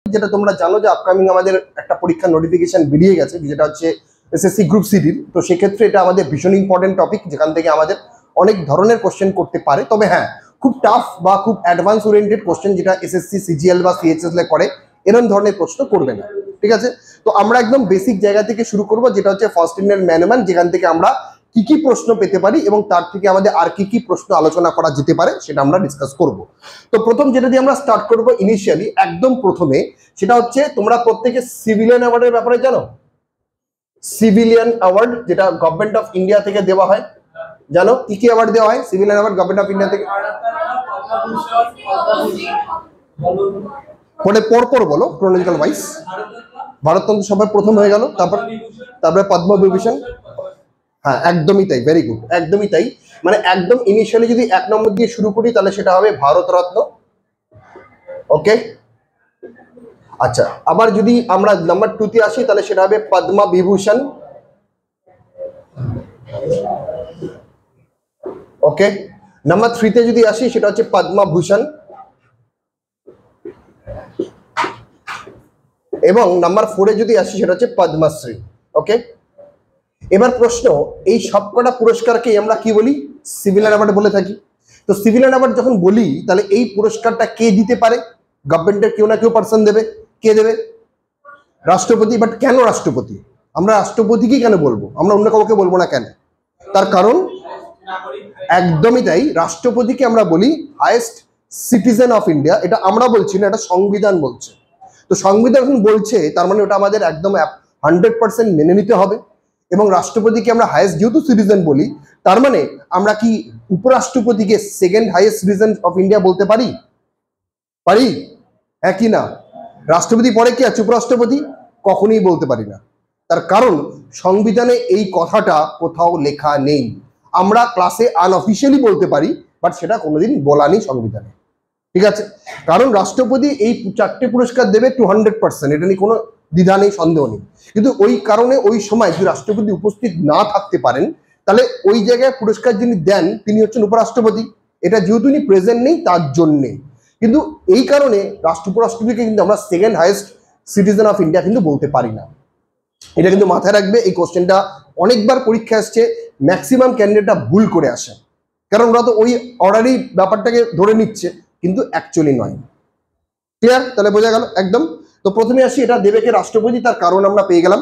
যেটা তোমরা জানো যে আপকামিং আমাদের একটা পরীক্ষার নোটিফিকেশন বেরিয়ে গেছে, যেটা হচ্ছে এসএসসি গ্রুপ সিডির। তো সেক্ষেত্রে এটা আমাদের ভীষণ ইম্পর্টেন্ট টপিক, যেখান থেকে আমাদের অনেক ধরনের কোশ্চেন করতে পারে। তবে হ্যাঁ, খুব টাফ বা খুব অ্যাডভান্স ওরিয়েন্টেড কোশ্চেন যেটা এসএসসি সিজিএল বা সিএইচএসএল করে, এরকম ধরনের প্রশ্ন করবে না। ঠিক আছে, তো আমরা একদম বেসিক জায়গা থেকে শুরু করব, যেটা হচ্ছে ফার্স্ট ইন্ডিয়ান ম্যানেজমেন্ট, যেখান থেকে আমরা কি কি প্রশ্ন পেতে পারি এবং তার থেকে আমাদের আর কি কি প্রশ্ন আলোচনা করা যেতে পারে সেটা আমরা ডিসকাস করব। তো প্রথম যেটা দিয়ে আমরা স্টার্ট করব ইনিশিয়ালি, একদম প্রথমে, সেটা হচ্ছে তোমরা প্রত্যেকে সিভিলিয়ান অ্যাওয়ার্ডের ব্যাপারে জানো? সিভিলিয়ান অ্যাওয়ার্ড যেটা গভর্নমেন্ট অফ ইন্ডিয়া থেকে দেওয়া হয়, জানো কি কি অ্যাওয়ার্ড দেওয়া হয় civilian award government of India থেকে? পরে পরপর বলো, ক্রোনোলজিক্যাল ওয়াইজ। ভারতরত্ন সবার প্রথম হয়ে গেল, তারপরে পদ্মবিভূষণ। হ্যাঁ, একদমই তাই, ভেরি গুড, একদমই তাই। মানে একদম ইনিশিয়ালি যদি 1 নম্বর দিয়ে শুরু করি তাহলে সেটা হবে ভারতরত্ন। ওকে, আচ্ছা, আবার যদি আমরা নাম্বার 2 তে আসি তাহলে সেটা হবে পদ্মবিভূষণ। ওকে, নাম্বার 3 তে যদি আসি সেটা হচ্ছে পদ্মভূষণ, এবং নাম্বার 4 এ যদি আসি সেটা হচ্ছে পদ্মশ্রী। ওকে, এবার প্রশ্ন, এই সবকটা পুরস্কারকে আমরা কি বলি? সিভিলিয়ান অ্যাওয়ার্ড বলে থাকি। তো সিভিলিয়ান অ্যাওয়ার্ড যখন বলি তাহলে এই পুরস্কারটা কে দিতে পারে? গভর্নমেন্টের কেউ না কেউ পার্সন দেবে। কে দেবে? রাষ্ট্রপতি। বাট কেন রাষ্ট্রপতি? আমরা রাষ্ট্রপতিকেই কেন বলবো, আমরা অন্য কাউকে বলবো না কেন? তার কারণ একদমই তাই, রাষ্ট্রপতিকে আমরা বলি হাইয়েস্ট সিটিজেন অফ ইন্ডিয়া। এটা আমরা বলছি না, এটা সংবিধান বলছে। তো সংবিধান বলছে, তার মানে ওটা আমাদের একদম 100% মেনে নিতে হবে। এবং রাষ্ট্রপতিকে আমরা হাইয়েস্ট যেহেতু সিটিজেন বলি, তার মানে আমরা কি উপরাষ্ট্রপতিকে second highest citizen of India বলতে পারি? পারি? হ্যাঁ কি না? রাষ্ট্রপতি পরে কি আছে? উপরাষ্ট্রপতি? কখনোই বলতে পারি না। তার কারণ সংবিধানে এই কথাটা কোথাও লেখা নেই। আমরা ক্লাসে আনঅফিসিয়ালি বলতে পারি, বাট সেটা কোনোদিন বলা নেই সংবিধানে। ঠিক আছে, কারণ রাষ্ট্রপতি এই 4টে পুরস্কার দেবে 200%, এটা নিয়ে কোনো দ্বিধা নেই, সন্দেহ নেই। কিন্তু ওই কারণে ওই সময় যদি রাষ্ট্রপতি উপস্থিত না থাকতে পারেন, তাহলে ওই জায়গায় পুরস্কার যিনি দেন তিনি হচ্ছেন উপরাষ্ট্রপতি। এটা যেহেতু উনি প্রেজেন্ট নেই তার জন্যে, কিন্তু এই কারণে উপরাষ্ট্রপতিকে কিন্তু আমরা second highest citizen of India কিন্তু বলতে পারি না। এটা কিন্তু মাথায় রাখবে। এই কোশ্চেনটা অনেকবার পরীক্ষা আসছে, ম্যাক্সিমাম ক্যান্ডিডেটরা ভুল করে আসে, কারণ ওরা তো ওই অর্ডারই ব্যাপারটাকে ধরে নিচ্ছে, কিন্তু অ্যাকচুয়ালি নয়। ক্লিয়ার? তাহলে বোঝা গেল একদম। তো প্রথমে আসি, এটা দেবে কে? রাষ্ট্রপতি। তার কারণ আমরা পেয়ে গেলাম।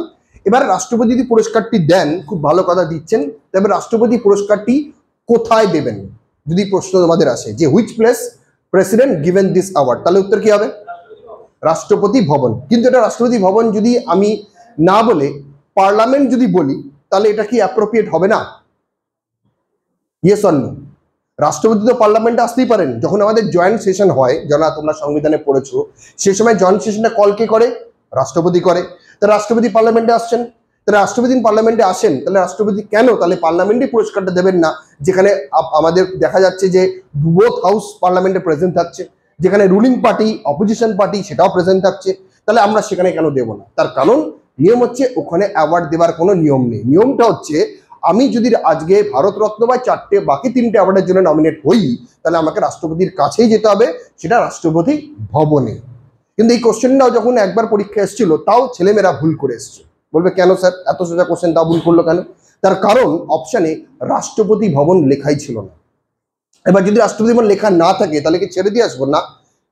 এবার রাষ্ট্রপতি যদি পুরস্কারটি দেন, খুব ভালো কথা দিচ্ছেন, তবে রাষ্ট্রপতি পুরস্কারটি কোথায় দেবেন যদি প্রশ্ন তোমাদের আসে যে which place president given this award, তাহলে উত্তর কি হবে? রাষ্ট্রপতি ভবন। কিন্তু এটা রাষ্ট্রপতি ভবন যদি আমি না বলে পার্লামেন্ট যদি বলি, তাহলে এটা কি অ্যাপ্রোপ্রিয়েট হবে না? Yes or no? রাষ্ট্রপতি তো পার্লামেন্টে আসতেই পারেন। যখন আমাদের জয়েন্ট সেশন হয়, যারা তোমরা সংবিধানে পড়েছো, সে সময় জয়েন্ট সেশনটা কল কে করে? রাষ্ট্রপতি করে। তাহলে রাষ্ট্রপতি পার্লামেন্টে আসছেন, তাহলে রাষ্ট্রপতি পার্লামেন্টে আসেন, তাহলে রাষ্ট্রপতি কেন তাহলে পার্লামেন্টে পুরস্কারটা দেবেন না, যেখানে আমাদের দেখা যাচ্ছে যে বোথ হাউস পার্লামেন্টে প্রেজেন্ট থাকছে, যেখানে রুলিং পার্টি অপোজিশন পার্টি সেটাও প্রেজেন্ট থাকছে, তাহলে আমরা সেখানে কেন দেব না? তার কারণ নিয়ম হচ্ছে ওখানে অ্যাওয়ার্ড দেওয়ার কোনো নিয়ম নেই। নিয়মটা হচ্ছে আমি যদি আজকে ভারতরত্ন বা 4টে বাকি 3টে অ্যাওয়ার্ডের জন্য নমিনেট হই, তাহলে আমাকে রাষ্ট্রপতির কাছেই যেতে হবে, সেটা রাষ্ট্রপতি ভবনে। কিন্তু এই কোশ্চেনটাও যখন একবার পরীক্ষা এসেছিল, তাও ছেলেমেয়েরা ভুল করে এসছে। বলবে কেন স্যার এত সোজা কোশ্চেন তাও ভুল করলো কেন? তার কারণ অপশানে রাষ্ট্রপতি ভবন লেখাই ছিল না। এবার যদি রাষ্ট্রপতি ভবন লেখা না থাকে তাহলে কি ছেড়ে দিয়ে আসবো? না।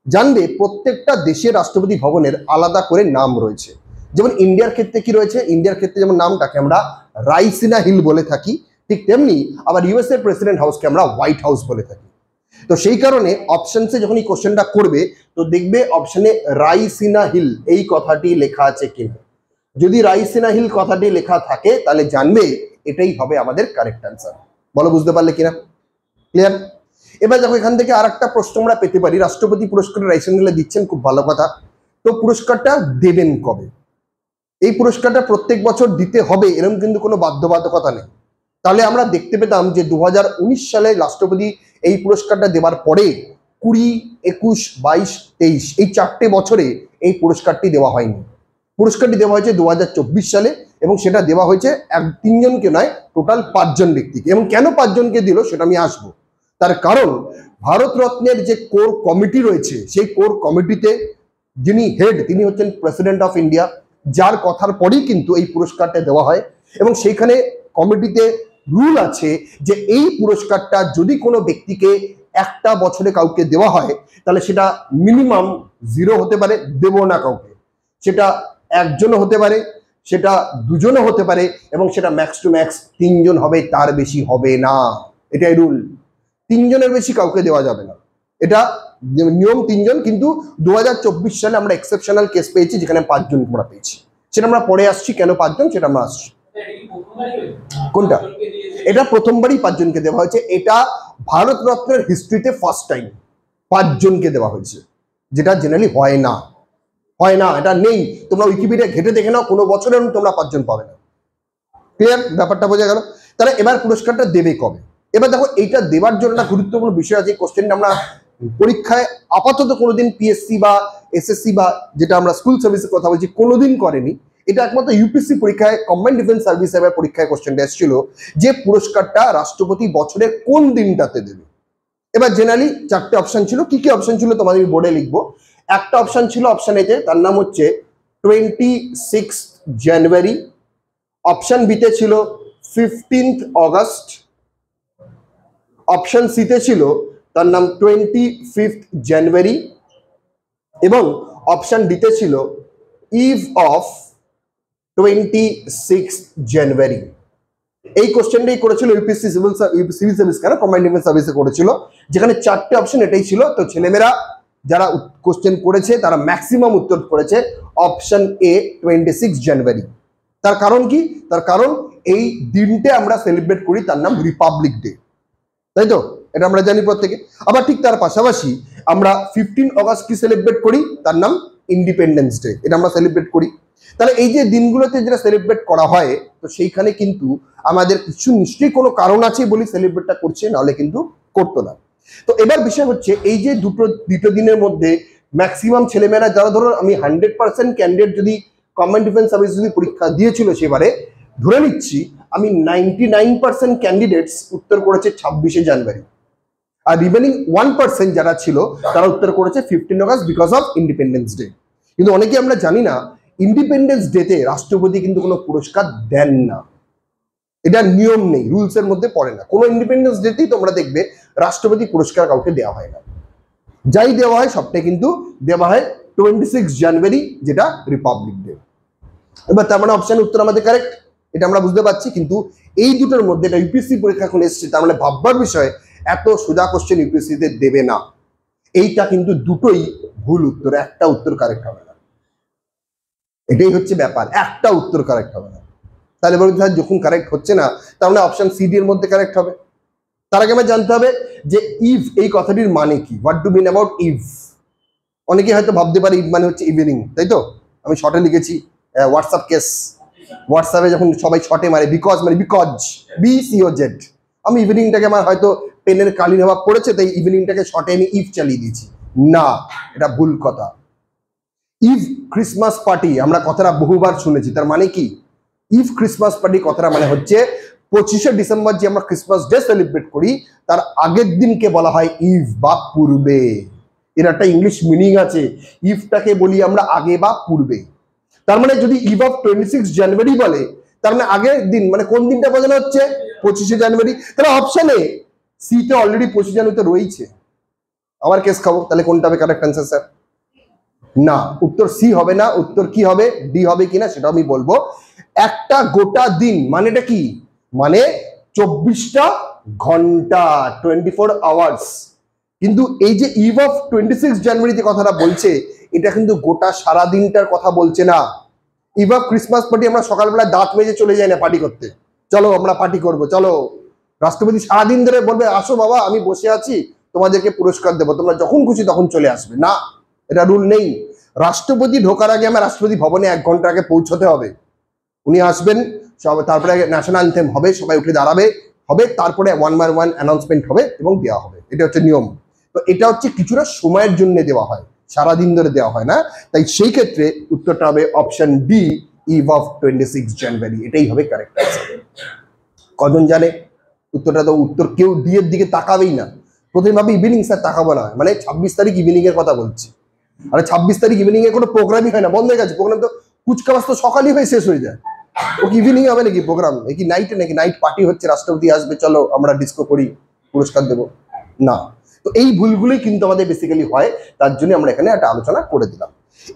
জানবে প্রত্যেকটা দেশের রাষ্ট্রপতি ভবনের আলাদা করে নাম রয়েছে। যেমন ইন্ডিয়ার ক্ষেত্রে কি রয়েছে? ইন্ডিয়ার ক্ষেত্রে যেমন নামটাকে আমরা রাইসিনা হিল বলে থাকি, ঠিক তেমনি আবার ইউএসএ প্রেসিডেন্ট হাউসকে আমরা হোয়াইট হাউস বলে থাকি। তো সেই কারণে অপশনসে যখন এই কোশ্চেনটা করবে, তো দেখবে অপশনে রাইসিনা হিল এই কথাটি লেখা আছে কিনা। যদি রাইসিনা হিল কথাটি লেখা থাকে তাহলে জানবে এটাই হবে আমাদের কারেক্ট অ্যান্সার। বলো বুঝতে পারলে কিনা? ক্লিয়ার? এবার দেখো, এখান থেকে আর একটা প্রশ্ন আমরা পেতে পারি। রাষ্ট্রপতি পুরস্কার রাইসিনা হিলে দিচ্ছেন, খুব ভালো কথা। তো পুরস্কারটা দেবেন কবে? এই পুরস্কারটা প্রত্যেক বছর দিতে হবে এরকম কিন্তু কোনো বাধ্যবাধকতা নেই। তাহলে আমরা দেখতে পেতাম যে 2019 সালে রাষ্ট্রপতি এই পুরস্কারটা দেওয়ার পরে 20, 21, 22, 23 এই 4টে বছরে এই পুরস্কারটি দেওয়া হয়নি। পুরস্কারটি দেওয়া হয়েছে 2024 সালে, এবং সেটা দেওয়া হয়েছে 3জনকে নয়, টোটাল 5 জন ব্যক্তিকে। এবং কেন 5 জনকে দিল সেটা আমি আসবো। তার কারণ ভারতরত্নের যে কোর কমিটি রয়েছে, সেই কোর কমিটিতে যিনি হেড তিনি হচ্ছেন প্রেসিডেন্ট অফ ইন্ডিয়া, যার কথার পরেই কিন্তু এই পুরস্কারটা দেওয়া হয়। এবং সেইখানে কমিটিতে রুল আছে যে এই পুরস্কারটা যদি কোনো ব্যক্তিকে একটা বছরে কাউকে দেওয়া হয় তাহলে সেটা মিনিমাম 0 হতে পারে, দেব না কাউকে, সেটা একজনও হতে পারে, সেটা দুজনও হতে পারে, এবং সেটা ম্যাক্স টু ম্যাক্স 3 জন হবে, তার বেশি হবে না। এটাই রুল। 3 জনের বেশি কাউকে দেওয়া যাবে না, এটা নিয়ম 3 জন। কিন্তু 2024 সালে আমরা এক্সেপশনাল কেস পেয়েছি যেখানে 5 জন আমরা পেয়েছি, সেটা আমরা পরে আসছি, কেন 5 জন সেটা আমরা আসছি। কোনটা? এটা প্রথমবারই 5 জনকে দেওয়া হয়েছে। এটা ভারতরত্নের হিস্ট্রিতে ফার্স্ট টাইম 5 জনকে দেওয়া হয়েছে, যেটা জেনারেলি হয় না, এটা নেই। তোমরা উইকিপিডিয়া ঘেটে দেখে নাও, কোনো বছরের তোমরা 5 জন পাবে না। ক্লিয়ার? ব্যাপারটা বোঝা গেল? তাহলে এবার পুরস্কারটা দেবে কবে? এবার দেখো, এইটা দেওয়ার জন্য একটা গুরুত্বপূর্ণ বিষয় আছে। কোশ্চেনটা আমরা পরীক্ষায় আপাতত কোনোদিন পিএসসি বা এসএসসি বা যেটা আমরা স্কুল সার্ভিসের কথা বলছি কোনোদিন করেনি। এটা একমাত্র ইউপিএসসি পরীক্ষায়, কম্বাইন্ড ডিফেন্স সার্ভিস এবার পরীক্ষায় কোশ্চেনটা এসেছিল যে পুরস্কারটা রাষ্ট্রপতি বছরের কোন দিনটাতে দেবে। এবার জেনারেলি 4টে অপশন ছিল। কি কি অপশন ছিল তোমাদের আমি বোর্ডে লিখবো। একটা অপশন ছিল অপশন এতে, তার নাম হচ্ছে 26 জানুয়ারি। অপশন বিতে ছিল 15 অগস্ট। অপশন সিতে ছিল তার নাম 25 জানুয়ারি, এবং অপশন ডিতে ছিল ইভ অফ 26 জানুয়ারি। এই কোশ্চেনটাই করেছিল ইউপিএসসি সিভিল সার্ভিস, কেন কম্বাইন্ড ডিফেন্স সার্ভিসে করেছিল, যেখানে 4টে অপশন এটাই ছিল। তো ছেলেমেয়েরা যারা কোশ্চেন করেছে তারা ম্যাক্সিমাম উত্তর করেছে অপশন এ 26 জানুয়ারি। তার কারণ কি? তার কারণ এই দিনটা আমরা সেলিব্রেট করি, তার নাম রিপাবলিক ডে, তাই তো? এটা আমরা জানি প্রত্যেকে। আবার ঠিক তার পাশাপাশি আমরা 15 অগস্ট কি সেলিব্রেট করি, তার নাম ইন্ডিপেন্ডেন্স ডে, এটা আমরা সেলিব্রেট করি। তাহলে এই যে দিনগুলোতে যেটা সেলিব্রেট করা হয়, তো সেইখানে কিন্তু আমাদের কিছু নিশ্চয়ই কোনো কারণ আছে বলি সেলিব্রেটটা করছে, নাহলে কিন্তু করতো না। তো এবার বিষয় হচ্ছে এই যে দুটো দিনের মধ্যে ম্যাক্সিমাম ছেলেমেয়েরা যারা, ধরো আমি 100% ক্যান্ডিডেট যদি কম্বাইন্ড ডিফেন্স সার্ভিস যদি পরীক্ষা দিয়েছিল সেবারে, ধরে নিচ্ছি আমি 99% ক্যান্ডিডেটস উত্তর করেছে 26শে জানুয়ারি, আর রিমেনিং 1% যারা ছিল তারা উত্তর করেছে 15 August because of independence day. কিন্তু অনেকে আমরা জানি না ইন্ডিপেন্ডেন্স ডেতে রাষ্ট্রপতি কিন্তু কোনো পুরস্কার দেন না, এটা নিয়ম নেই, রুলস এর মধ্যে পড়ে না। কোনো ইন্ডিপেন্ডেন্স ডেতেই তোমরা দেখবে রাষ্ট্রপতি পুরস্কার কাউকে দেওয়া হয় না, যাই দেওয়া হয় সবটাই কিন্তু দেওয়া হয় 26 জানুয়ারি, যেটা রিপাবলিক ডে। এবার তার মানে অপশন উত্তর আমাদের কারেক্ট, এটা আমরা বুঝতে পারছি। কিন্তু এই দুটোর মধ্যে এটা ইউপিএসসি পরীক্ষা এখন এসছে, তার মানে ভাববার বিষয়, এত সোজা কোশ্চেন ইউপিএসসিতে দেবে না। এইটা কিন্তু দুটোই ভুল উত্তর, একটা উত্তর কারেক্ট হবে না, এটাই হচ্ছে ব্যাপার, একটা উত্তর কারেক্ট হবে না। তাহলে বলতে যখন কারেক্ট হচ্ছে না, তাহলে অপশন সি ডি এর মধ্যে কারেক্ট হবে। তার আগে আমার জানতে হবে যে ইভ এই কথাটির মানে কি, what do mean about Eve. অনেকে হয়তো ভাবতে পারে ইভ মানে হচ্ছে ইভিনিং, তাই তো? আমি শর্টে লিখেছি হোয়াটসঅ্যাপ কেস, হোয়াটসঅ্যাপে যখন সবাই শর্টে মারে বিকজ, মানে বিকজ, BCOZ। আমি ইভিনিংটাকে আমার হয়তো পেনের কালি নেওয়া পড়েছে, তাই ইভিনিংটাকে শর্টে আমি ইভ চালিয়ে দিয়েছি। না, এটা ভুল কথা। ইভ ক্রিসমাস পার্টি আমরা কথাটা বহুবার শুনেছি, তার মানে কি? ইভ ক্রিসমাস পার্টি কথাটা মানে হচ্ছে 25শে ডিসেম্বর যে আমরা ক্রিসমাস ডে সেলিব্রেট করি, তার আগের দিনকে বলা হয় ইভ বা পূর্বে। এর একটা ইংলিশ মিনিং আছে, ইভটাকে বলি আমরা আগে বা পূর্বে। তার মানে যদি ইভ অফ 26 জানুয়ারি বলে, তার মানে আগের দিন, মানে কোন দিনটা বোঝানো হচ্ছে? 25শে জানুয়ারি। তাহলে অপশনে সিতে অলরেডি 25 জানুয়ারি রয়েছে, আবার কেস খাবো। তাহলে কোনটা হবে কারেক্ট অ্যান্সার স্যার? না, উত্তর সি হবে না। উত্তর কি হবে, ডি হবে কিনা সেটা আমি বলবো। একটা গোটা দিন মানেটা কি? মানে 24টা ঘন্টা, 24 আওয়ার্স। কিন্তু এই যে ইভ অফ 26 জানুয়ারিতে কথাটা বলছে, এটা কিন্তু গোটা সারা দিনটার কথা বলছে না। ইভ অফ ক্রিসমাস পার্টি আমরা সকালবেলা দাঁত মেজে চলে যাই না পার্টি করতে, চলো আমরা পার্টি করব, চলো। রাষ্ট্রপতি সারাদিন ধরে বলবে আসো বাবা আমি বসে আছি, তোমাদেরকে পুরস্কার দেবো, তোমরা যখন খুশি তখন চলে আসবে, না, এটা রুল নেই। রাষ্ট্রপতি ঢোকার আগে আমার রাষ্ট্রপতি ভবনে 1 ঘন্টা আগে পৌঁছতে হবে। উনি আসবেন, সব তারপরে ন্যাশনাল অ্যানথেম হবে, সবাই উঠে দাঁড়াবে, হবে, তারপরে 1 by 1 অ্যানাউন্সমেন্ট হবে এবং দেওয়া হবে। এটা হচ্ছে নিয়ম। তো এটা হচ্ছে কিছুটা সময়ের জন্য দেওয়া হয়, সারাদিন ধরে দেওয়া হয় না। তাই সেই ক্ষেত্রে উত্তরটা হবে অপশন ডি, ইভ অফ 26 জানুয়ারি, এটাই হবে কারেক্ট অ্যান্সার। কজন জানে উত্তরটা? তো উত্তর কেউ ডি এর দিকে তাকাবেই না, প্রথমে ভাবে ইভিনিং, স্যার তাকাবো না, মানে 26 তারিখ ইভিনিং এর কথা বলছি। আরে 26 তারিখ ইভিনিং এ কোনো প্রোগ্রামই হয় না, বন্ধ হয়ে গেছে প্রোগ্রাম। তো কুচকাওয়াজ তো সকালই হয়ে শেষ হয়ে যায়, ও কি ইভিনিং হবে নাকি প্রোগ্রাম? এই কি নাইটে নাকি? নাইট পার্টি হচ্ছে, রাষ্ট্রপতি আসবে, চলো আমরা ডিস্কো করি, পুরস্কার দেবো না। তো এই ভুলগুলোই কিন্তু আমাদের বেসিক্যালি হয়, তার জন্য আমরা এখানে একটা আলোচনা করে দিলাম।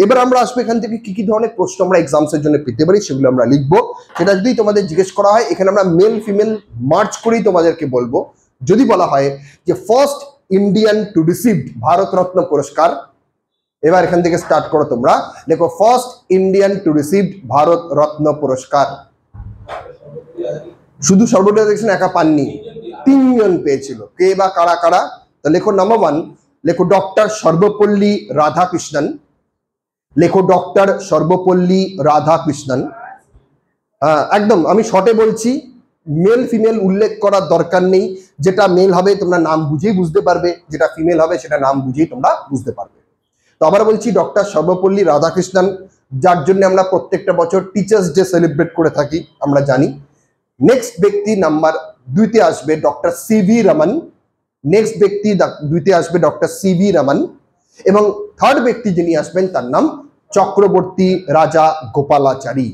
এবার আমরা আসবো এখান থেকে কি কি ধরনের প্রশ্ন আমরা এক্সামসের জন্য পেতে পারি, সেগুলো আমরা লিখবো। সেটা যদি তোমাদের জিজ্ঞেস করা হয়, এখানে আমরা মেল ফিমেল মার্চ করেই তোমাদেরকে বলবো। যদি বলা হয় যে first Indian to receive Bharat Ratna পুরস্কার, এবার এখান থেকে স্টার্ট করো তোমরা, দেখো first Indian to receive Bharat Ratna পুরস্কার। শুধু সর্বদা দেখছেন একা পাননি, 3 জন পেয়েছিল। কে বা কারা কারা? তো লেখো নাম্বার 1, লেখো ডক্টর সর্বপল্লী রাধাকৃষ্ণন। লেখো ডক্টর সর্বপল্লী রাধাকৃষ্ণন। হ্যাঁ একদম, আমি শর্টে বলছি, মেল ফিমেল উল্লেখ করার দরকার নেই। যেটা মেল হবে তোমরা নাম বুঝেই বুঝতে পারবে, যেটা ফিমেল হবে সেটা নাম বুঝেই তোমরা বুঝতে পারবে। তো আবার বলছি, ডক্টর সর্বপল্লী রাধাকৃষ্ণন, যার জন্য আমরা প্রত্যেকটা বছর টিচার্স ডে সেলিব্রেট করে থাকি, আমরা জানি। নেক্সট ব্যক্তি নাম্বার 2-তে আসবে ডক্টর সিভি রমন। নেক্সট ব্যক্তি 2-তে আসবে ডক্টর সিভি রমন। এবং থার্ড ব্যক্তি যিনি আসবেন তার নাম চক্রবর্তী রাজা গোপালাচারী।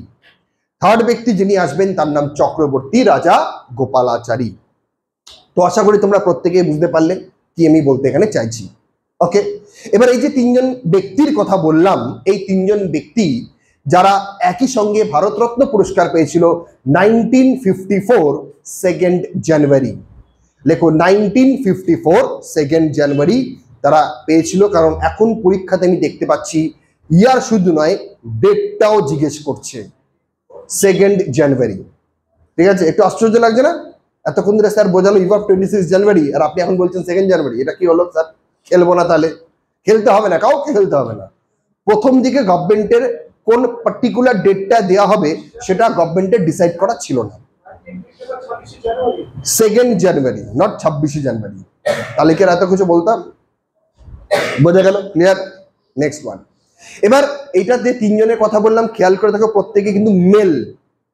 থার্ড ব্যক্তি যিনি আসবেন তার নাম চক্রবর্তী রাজা গোপালাচারী। তো আশা করি তোমরা প্রত্যেকেই বুঝতে পারলে কি আমি বলতে এখানে চাইছি। ওকে, এবার এই যে 3 জন ব্যক্তির কথা বললাম, এই 3 জন ব্যক্তি যারা একই সঙ্গে ভারতরত্ন পুরস্কার পেয়েছিল 1954 2 জানুয়ারি। লেখো 1954 2 জানুয়ারি তারা পেয়েছিল। কারণ এখন পরীক্ষাতে আমি দেখতে পাচ্ছি ইয়ার শুধু নয়, ডেটটাও জিজ্ঞেস করছে, 2 জানুয়ারি। ঠিক আছে, একটু আশ্চর্য লাগছে না? এতক্ষণ ধরে স্যার বোঝালো ইভ অফ 26 জানুয়ারি, আর আপনি এখন বলছেন 2 জানুয়ারি। এটা কি হলো স্যার? খেলবো না তাহলে? খেলতে হবে না, কাউকে খেলতে হবে না। প্রথম দিকে গভর্নমেন্টের কোন পার্টিকুলার ডেটটা দেওয়া হবে সেটা গভর্নমেন্টের ডিসাইড করা ছিল না। 2 জানুয়ারি, নট 26 জানুয়ারি। তাহলে কি এত কিছু বলতাম? বোঝা গেল? ক্লিয়ার? Next one. এবার এইটা যে 3 জনের কথা বললাম, খেয়াল করে দেখো প্রত্যেকে কিন্তু মেল।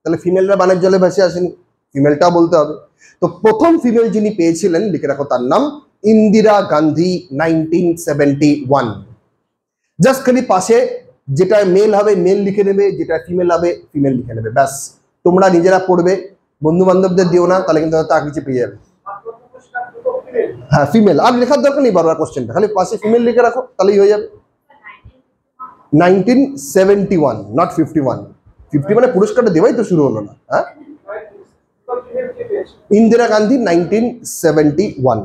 তাহলে ফিমেলরা বানের জলে ভেসে আসেনি, ফিমেলটাও বলতে হবে। তো প্রথম ফিমেল যিনি পেয়েছিলেন, লিখে রাখো, তার নাম ইন্দিরা গান্ধী, 1971। জাস্ট খালি পাশে যেটা মেল হবে মেল লিখে নেবে, যেটা ফিমেল হবে ফিমেল লিখে নেবে, ব্যাস। তোমরা নিজেরা পড়বে, বন্ধু বান্ধবদের দিও না, তাহলে কিন্তু তা কিছু পেয়ে যাবে। হ্যাঁ ফিমেল, আর লেখার দরকার নেই বারবার কোশ্চেনটা, খালি পাশে ফিমেল লিখে রাখো, তাহলেই হয়ে যাবে। 1971, নট 51। 50 মানে পুরস্কারটা দেওয়াই তো শুরু হলো না। হ্যাঁ, ইন্দিরা গান্ধী 1971।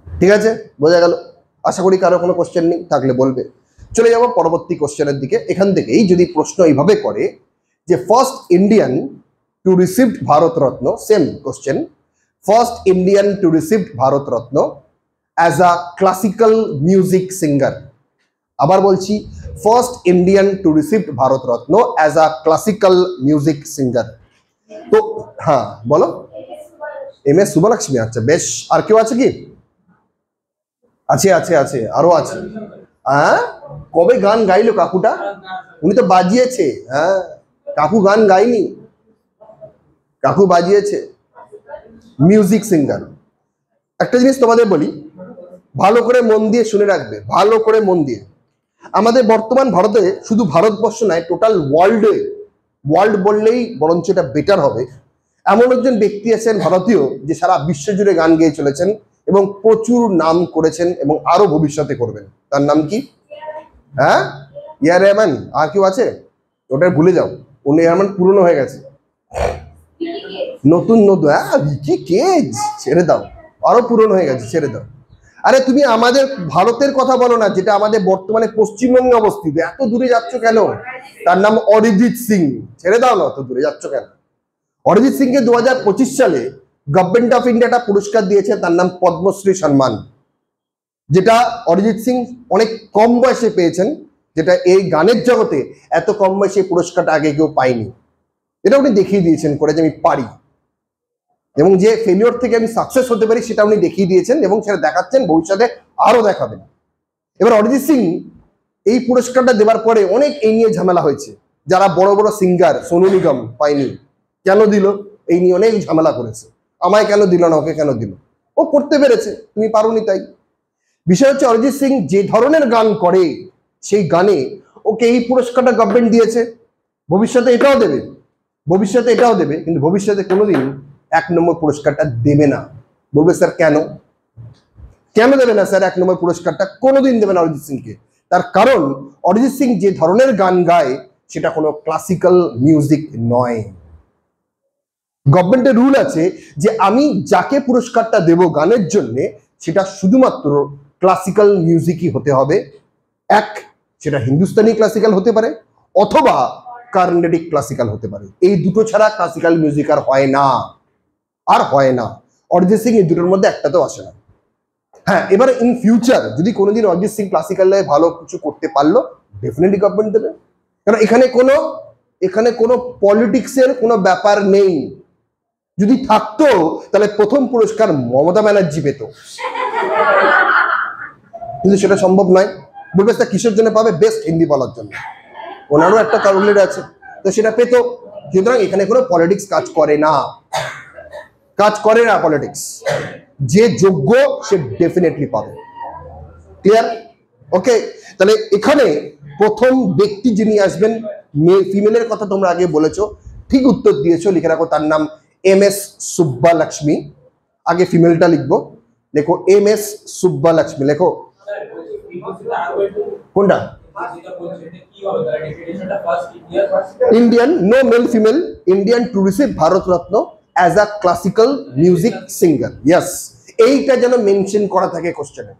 ঠিক আছে, বোঝা গেল? আশা করি কারো কোনো কোশ্চেন নেই, থাকলে বলবে। চলে যাবো পরবর্তী কোশ্চেনের দিকে। এখান থেকেই যদি প্রশ্ন এইভাবে করে যে first Indian to receive Bharat Ratna, same question, first Indian to receive Bharat Ratna as a classical music singer. আবার বলছি, first Indian to receive Bharat Ratna as a classical music singer. তো হ্যাঁ বলো, এম.এস. সুবলক্ষ্মী। আচ্ছা বেশ, আর কেউ আছে কি? আছে আছে আছে, আরো আছে। হ্যাঁ, কবে গান গাইলো কাকুটা? উনি তো বাজিয়েছে। হ্যাঁ, কাকু গান গাইনি, কাকু বাজিয়েছে। Music singer. একটা জিনিস তোমাদের বলি, ভালো করে মন দিয়ে শুনে রাখবে, ভালো করে মন দিয়ে। আমাদের বর্তমান ভারতে, শুধু ভারতবর্ষ নয়, টোটাল ওয়ার্ল্ডে, ওয়ার্ল্ড বললেই বরঞ্চ এটা বেটার হবে, এমন একজন ব্যক্তি আছেন ভারতীয় যে সারা বিশ্ব জুড়ে গান গেয়ে চলেছেন এবং প্রচুর নাম করেছেন এবং আরো ভবিষ্যতে করবেন। তার নাম কি? হ্যাঁ, এ.আর. রহমান। আর কেউ আছে? ওটা ভুলে যাও, উনি রহমান পুরনো হয়ে গেছে, নতুন নতুন। হ্যাঁ, রিকি কেজ ছেড়ে দাও, আরো পুরনো হয়ে গেছে, ছেড়ে দাও। আরে তুমি আমাদের ভারতের কথা বলো না, যেটা আমাদের বর্তমানে পশ্চিমবঙ্গে অবস্থিত। এত দূরে যাচ্ছ কেন? তার নাম অরিজিৎ সিং। ছেড়ে দাও না, অত দূরে যাচ্ছ কেন? অরিজিৎ সিংকে 2025 সালে গভর্নমেন্ট অফ ইন্ডিয়া একটা পুরস্কার দিয়েছে, তার নাম পদ্মশ্রী সম্মান, যেটা অরিজিৎ সিং অনেক কম বয়সে পেয়েছেন, যেটা এই গানের জগতে এত কম বয়সে পুরস্কারটা আগে কেউ পায়নি। এটা উনি দেখিয়ে দিয়েছেন করে যে আমি পারি, এবং যে ফেলিওর থেকে আমি সাকসেস হতে পারি সেটা উনি দেখিয়ে দিয়েছেন এবং সেটা দেখাচ্ছেন, ভবিষ্যতে আরো দেখাবেন। এবার অরিজিৎ সিং এই পুরস্কারটা দেওয়ার পরে অনেক এই নিয়ে ঝামেলা হয়েছে। যারা বড় বড় সিঙ্গার, সোনু নিগম পায়নি, কেন দিল এই নিয়ে অনেক ঝামেলা করেছে। আমায় কেন দিল না, ওকে কেন দিল? ও করতে পেরেছে, তুমি পারোনি তাই। বিষয় হচ্ছে অরিজিৎ সিং যে ধরনের গান করে সেই গানে ওকে এই পুরস্কারটা গভর্নমেন্ট দিয়েছে, ভবিষ্যতে এটাও দেবে, কিন্তু ভবিষ্যতে কোনোদিন 1 নম্বর পুরস্কারটা দেবে না। বলবে স্যার কেন দেবে না স্যার 1 নম্বর পুরস্কারটা? কোনোদিন দেবে না অরিজিৎ সিংকে। তার কারণ অরিজিৎ সিং যে ধরনের গান গায় সেটা কোনো ক্লাসিক্যাল মিউজিক নয়। গভর্নমেন্টের রুল আছে যে আমি যাকে পুরস্কারটা দেব গানের জন্য সেটা শুধুমাত্র ক্লাসিক্যাল মিউজিকই হতে হবে। সেটা হিন্দুস্তানি ক্লাসিক্যাল হতে পারে অথবা কার্নেটিক ক্লাসিক্যাল হতে পারে। এই দুটো ছাড়া ক্লাসিক্যাল মিউজিক আর হয় না। অরিজিৎ সিং এই দুটোর মধ্যে একটাতেও আসে না। হ্যাঁ, এবারে ইন ফিউচার যদি কোনোদিন অরিজিৎ সিং ক্লাসিক্যালে ভালো কিছু করতে পারলো, ডেফিনেটলি গভর্নমেন্ট দেবে। কারণ এখানে কোনো পলিটিক্সের কোনো ব্যাপার নেই। যদি থাকতো তাহলে প্রথম পুরস্কার মমতা ব্যানার্জি পেত, কিন্তু সেটা সম্ভব নয়। বলবে তা কিসের জন্য পাবে? বেস্ট হিন্দি বলার জন্য। ওনারও একটা কারণের আছে, তো সেটা পেত। সুতরাং এখানে কোনো পলিটিক্স কাজ করে না পলিটিক্স। যে যোগ্য সে ডেফিনেটলি পাবে। ক্লিয়ার? ওকে, তাহলে এখানে প্রথম ব্যক্তি যিনি আসবেন, ফিমেলের কথা তোমরা আগে বলেছো, ঠিক উত্তর দিয়েছো, লিখে রাখো তার নাম MS সুব্বালক্ষ্মী। আগে ফিমেলটা লিখবো, লেখো MS সুব্বালক্ষ্মী। লেখো কোনটা? Indian, no male female, Indian to receive Bharat Ratna as a classical music singer. Yes, এইটা যেন মেনশন করা থাকে কোশ্চেনে,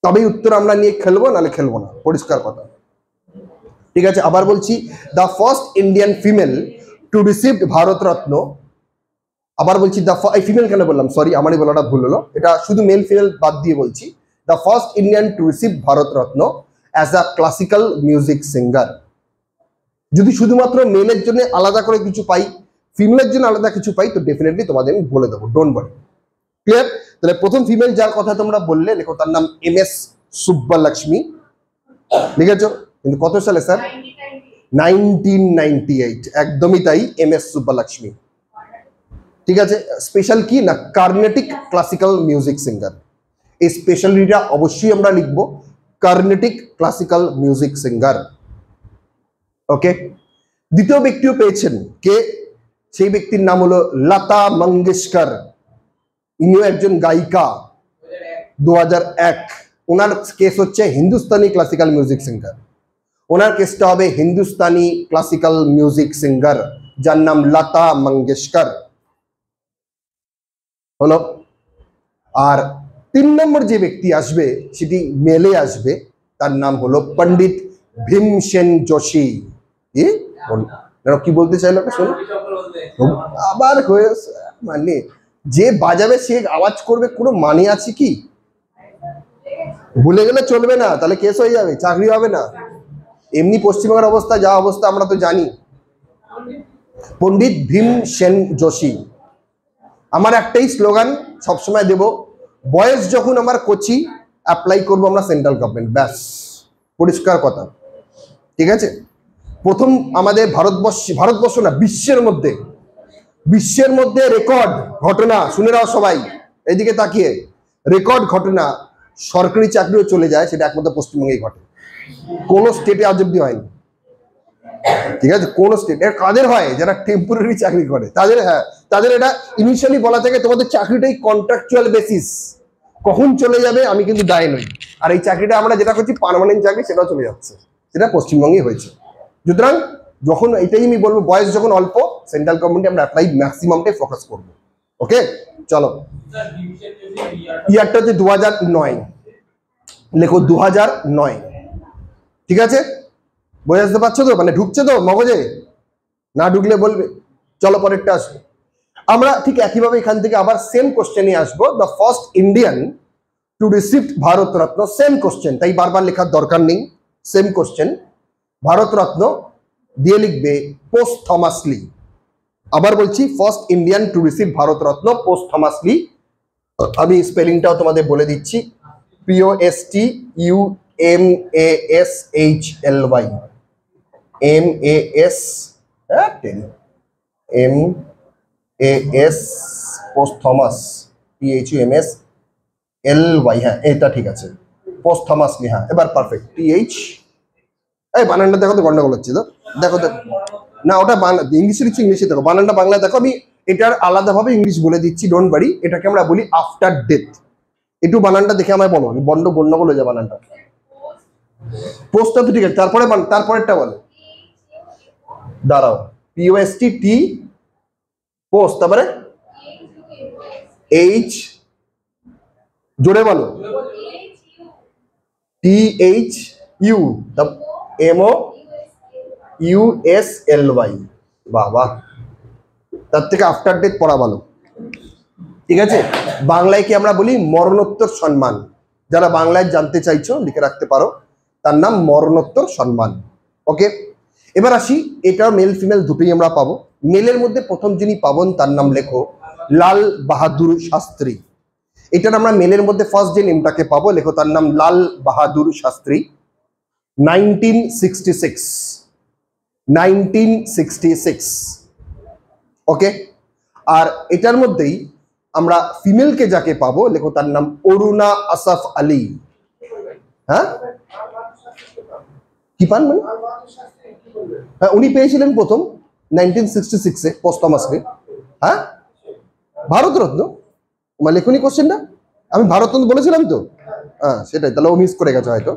তবেই উত্তর আমরা নিয়ে খেলবো, নাহলে খেলবো না, পরিষ্কার কথা। ঠিক আছে, আবার বলছি, the first Indian female to receive Bharat Ratna. আবার বলছি, ফিমেল কেন বললাম, সরি, আমারই বলাটা ভুল হলো, এটা শুধু মেল ফিমেল বাদ দিয়ে বলছি। The first Indian to receive Bharat Ratna as a classical music singer. যদি শুধুমাত্র মেলের জন্য আলাদা করে কিছু পাই, ফিমেলের জন্য আলাদা কিছু পাই, তো ডেফিনেটলি তোমাদের আমি বলে দেবো, ডোন্ট ওয়ারি। ক্লিয়ার? তাহলে প্রথম ফিমেল যার কথা তোমরা বললে, লেখো তার নাম MS সুব্বালক্ষ্মী। লিখেছো? কিন্তু কত সালে স্যার? 1998। একদমই তাই, MS সুব্বালক্ষ্মী। ঠিক আছে, স্পেশাল কি না, কার্নেটিক ক্লাসিক্যাল মিউজিক সিঙ্গার। এই স্পেশালিটিটা অবশ্যই আমরা লিখবো, কার্নেটিক ক্লাসিক্যাল মিউজিক সিঙ্গার। ওকে, দ্বিতীয় ব্যক্তিও পেয়েছেন, কে? সেই ব্যক্তির নাম হলো লতা মঙ্গেশকর। ইনিও একজন গায়িকা, 2001। ওনার কেস হচ্ছে হিন্দুস্তানি ক্লাসিক্যাল মিউজিক সিঙ্গার। ওনার কেসটা হবে হিন্দুস্তানি ক্লাসিক্যাল মিউজিক সিঙ্গার, যার নাম লতা মঙ্গেশকর হলো। আর 3 নম্বর যে ব্যক্তি আসবে সেটি মেলে আসবে, তার নাম হলো পণ্ডিত ভীমসেন যোশী। কি বলতে চাইলো শোনো, আবার মানে যে বাজাবে সে আওয়াজ করবে, কোনো মানে আছে কি? ভুলে গেলে চলবে না, তাহলে কেস হয়ে যাবে, চাকরি হবে না। এমনি পশ্চিমবঙ্গের অবস্থা যা অবস্থা আমরা তো জানি। পণ্ডিত ভীমসেন যোশী। আমার একটাই স্লোগান সবসময় দেব, বয়স যখন আমার কচি, অ্যাপ্লাই করবো আমরা সেন্ট্রাল গভর্নমেন্ট, ব্যাস, পরিষ্কার কথা। ঠিক আছে, প্রথম আমাদের ভারতবর্ষ না, বিশ্বের মধ্যে রেকর্ড ঘটনা, শুনে নাও সবাই, এদিকে তাকিয়ে, রেকর্ড ঘটনা, সরকারি চাকরিও চলে যায়, সেটা একমাত্র পশ্চিমবঙ্গেই ঘটে, কোন স্টেটে আজ অব্দি হয়নি। ঠিক আছে, কোন স্টেট, এর কাদের হয়? যারা টেম্পোরারি চাকরি করে তাদের। হ্যাঁ, তাদের এটা ইনিশিয়ালি বলা থাকে তোমাদের চাকরিটাই কন্ট্রাকচুয়াল বেসিস, কখন চলে যাবে আমি কিন্তু দায় নই। আর এই চাকরিটা আমরা যেটা করছি পার্মানেন্ট চাকরি, সেটাও চলে যাচ্ছে, সেটা পশ্চিমবঙ্গে হয়েছে। সুতরাং যখন এটাই আমি বলবো, বয়স যখন অল্প, সেন্ট্রাল গভর্নমেন্টে আমরা অ্যাপ্লাই ম্যাক্সিমামটাই ফোকাস করবো। ওকে, চলো, ইয়ারটা হচ্ছে 2009। লেখো 2009। ঠিক আছে, বোঝা আসতে পারছো তো? মানে ঢুকছে তো মগজে? না ঢুকলে বলবে। চলো পরেরটা আসবে। আমরা ঠিক একইভাবে এখান থেকে আবার সেম কোশ্চেনে আসবো, the first Indian to receive Bharat Ratna. Same question, তাই বারবার লেখার দরকার নেই, সেম কোশ্চেন। ভারত রত্ন দিয়ে লিখবে পোস্টথমাসলি। আবার বলছি, first Indian to receive Bharat Ratna posthumously. আমি স্পেলিংটাও তোমাদের বলে দিচ্ছি, POSTUMASHLY, MAS posthumous, PHUMS L Y, হ্যাঁ এটা ঠিক আছে, পোস্টমাসলি, হ্যাঁ এবার পারফেক্ট। টিএইচ, এই বানানটা দেখো তো, গন্ডগোল হচ্ছে তো, দেখো দেখো, না ওটা ইংলিশে লিখছি, ইংলিশে দেখো, বানানটা বাংলায় দেখো, আমি এটার আলাদাভাবে ইংলিশ বলে দিচ্ছি, ডোন্ট ওয়ারি। এটাকে আমরা বলি আফটার ডেথ। একটু বানানটা দেখে আমায় বলো, গন্ডগোল হয়ে যায় বানানটা। পোস্টটা তো ঠিক আছে, তারপরে তারপরেরটা বলো, দাঁড়াও, পিওএসটি টি পোস্ট, তারপরে এইচ, জোরে বলো, টি এইচ ইউ, এমও ইউএসএলওয়াই, বাহ বাহ, তার থেকে আফটার ডেথ পড়া ভালো, ঠিক আছে। বাংলায় কি আমরা বলি মরণোত্তর সম্মান, যারা বাংলায় জানতে চাইছো লিখে রাখতে পারো, তার নাম মরণোত্তর সম্মান। ওকে, এবার আসি, এটা মেল ফিমেল দুটোই আমরা পাবো। মেলের মধ্যে প্রথম যিনি পাবন তার নাম লেখো লাল বাহাদুর শাস্ত্রী। এটার আমরা মেলের মধ্যে ফার্স্ট যে নেমটাকে পাবো, লেখো তার নাম লাল বাহাদুর শাস্ত্রী, 1966। ওকে, আর এটার মধ্যেই আমরা ফিমেলকে যাকে পাবো, লেখো তার নাম অরুণা আসাফ আলী। হ্যাঁ কি পান মানে, হ্যাঁ উনি পেয়েছিলেন প্রথম 1966-এ পোস্টমাসলি। হ্যাঁ ভারতরত্ন, মানে লেখনি কোশ্চেনটা, আমি ভারতরত্ন বলেছিলাম তো, হ্যাঁ সেটাই, তাহলে ও মিস করে গেছে হয়তো।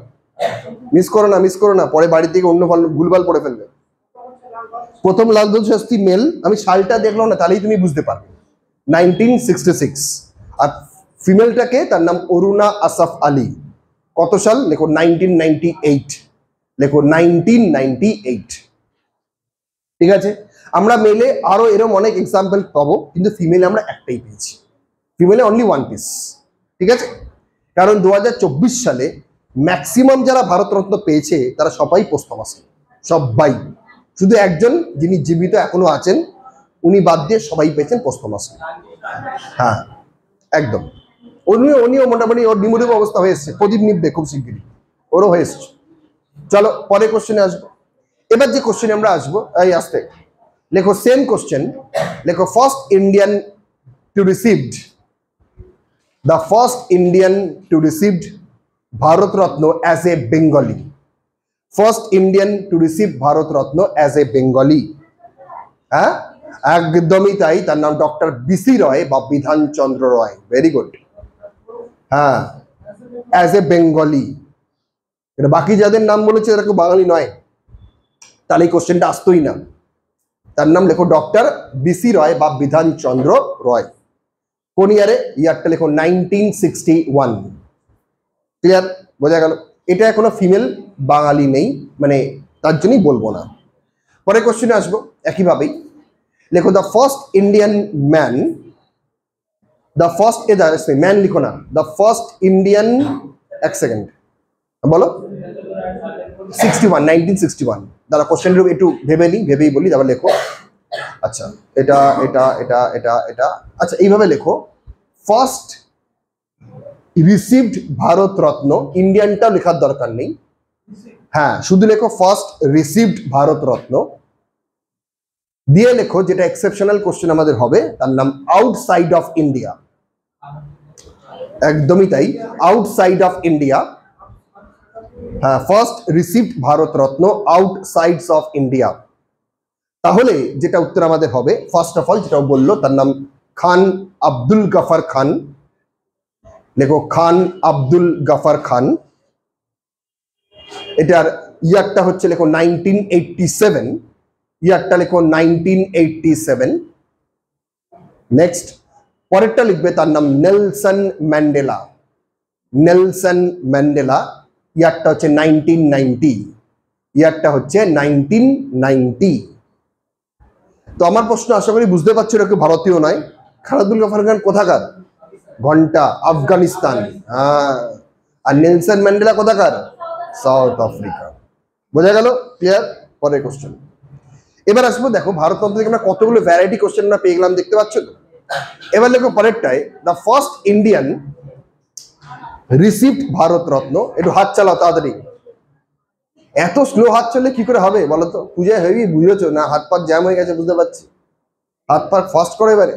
মিস করো না, পরে বাড়ি থেকে অন্য ভুলভাল পড়ে ফেলবে। প্রথম লাল বাহাদুর শাস্ত্রী মেল, আমি সালটা দেখলাম না, তাহলেই তুমি বুঝতে পারবে, 1966। আর ফিমেলটাকে, তার নাম অরুণা আসাফ আলী, কত সাল, লেখো 1998, লেখো 1998, ঠিক আছে। আমরা মেলে আরো এরকম অনেক এক্সাম্পল পাবো, কিন্তু ফিমেলে আমরা একটাই পেয়েছি, ফিমেলে অনলি ওয়ান পিস, ঠিক আছে। কারণ 2024 সালে ম্যাক্সিমাম যারা ভারতরত্ন পেয়েছে তারা সবাই পোস্টমাসলি, সবাই, শুধু একজন যিনি জীবিত এখনো আছেন উনি বাদ দিয়ে সবাই পেয়েছেন পোস্টমাসলি। হ্যাঁ একদম, উনিও মোটামুটি ওর নিমুড়িব অবস্থা হয়ে এসছে, প্রদীপ নিবে খুব শিগগিরই, ওরও হয়ে এসছে। চলো পরে কোশ্চেনে আসবো। এবার যে কোশ্চেনে আমরা আসবো, এই আসতে লেখো সেম কোশ্চেন, লেখো first Indian two received, the first Indian to receive Bharat Ratna as a Bengali. First Indian to receive Bharat Ratna as a Bengali. হ্যাঁ একদমই তাই, তার নাম ডক্টর বিসি রয় বা বিধান চন্দ্র রয়। ভেরি গুড, হ্যাঁ অ্যাজ এ বেঙ্গলি। বাকি যাদের নাম বলেছে এরা কেউ বাঙালি নয়, তাহলে এই কোশ্চেনটা আসতোই না। তার নাম লেখো ডক্টর বিসি রয় বা বিধান চন্দ্র রয়। কোন ইয়ারে, ইয়ারটা লেখো 1961। ক্লিয়ার, বোঝা গেল। এটা এখনো ফিমেল বাঙালি নেই, মানে তার জন্যই বলবো না। পরে কোশ্চেনে আসবো একইভাবেই, লেখো the first Indian man, the first man লিখো না, দ্য ফার্স্ট ইন্ডিয়ান, এক সেকেন্ড বলো, 1961। দাঁড়া কোশ্চেনটা একটু ভেবেই বলি, তারপর লেখো। আচ্ছা এটা এটা এটা এটা এটা আচ্ছা এইভাবে লেখো, ফার্স্ট রিসিভড ভারত রত্ন, ইন্ডিয়ানটাও লেখার দরকার নেই, হ্যাঁ শুধু লেখো ফার্স্ট রিসিভড ভারত রত্ন, দিয়ে লেখো যেটা এক্সেপশনাল কোশ্চেন আমাদের হবে, তার নাম আউটসাইড অফ ইন্ডিয়া। একদমই তাই, আউটসাইড অফ ইন্ডিয়া। হ্যাঁ first received Bharat Ratna আউটসাইডস of India. তাহলে যেটা উত্তর আমাদের হবে, ফার্স্ট অফ অল যেটা বললো তার নাম খান আব্দুল গফর খান, লেখো খান আব্দুল গফর খান। এটার ইয়ারটা হচ্ছে লেখো 1987, ইয়ারটা লেখো 1987। নেক্সট পরেরটা লিখবে, তার নাম নেলসন ম্যান্ডেলা, নেলসন ম্যান্ডেলা, ইয়ারটা হচ্ছে 1990, ইয়ারটা হচ্ছে 1990। তো আমার প্রশ্ন আশা করি বুঝতে পারছো, এটা কেউ ভারতীয় নয়। খান আব্দুল গফর খান কোথাকার, ঘন্টা আফগানিস্তান, হ্যাঁ। আর নেলসন ম্যান্ডেলা কোথাকার, সাউথ আফ্রিকা। বোঝা গেল, ক্লিয়ার। পরের কোশ্চেন এবার আসবো। দেখো ভারততন্ত্র থেকে আমরা কতগুলো ভ্যারাইটি কোশ্চেন আমরা পেয়ে গেলাম, দেখতে পাচ্ছ তো। এবার দেখো পরেরটায়, the first Indian received Bharat Ratna. একটু হাত চালাও তাড়াতাড়ি, এত স্লো হাত চললে কি করে হবে বলো তো? পূজায় হেভি বুঝেছো না, হাত পা জ্যাম হয়ে গেছে বুঝতে পারছি, হাত পা ফাস্ট করো। এবারে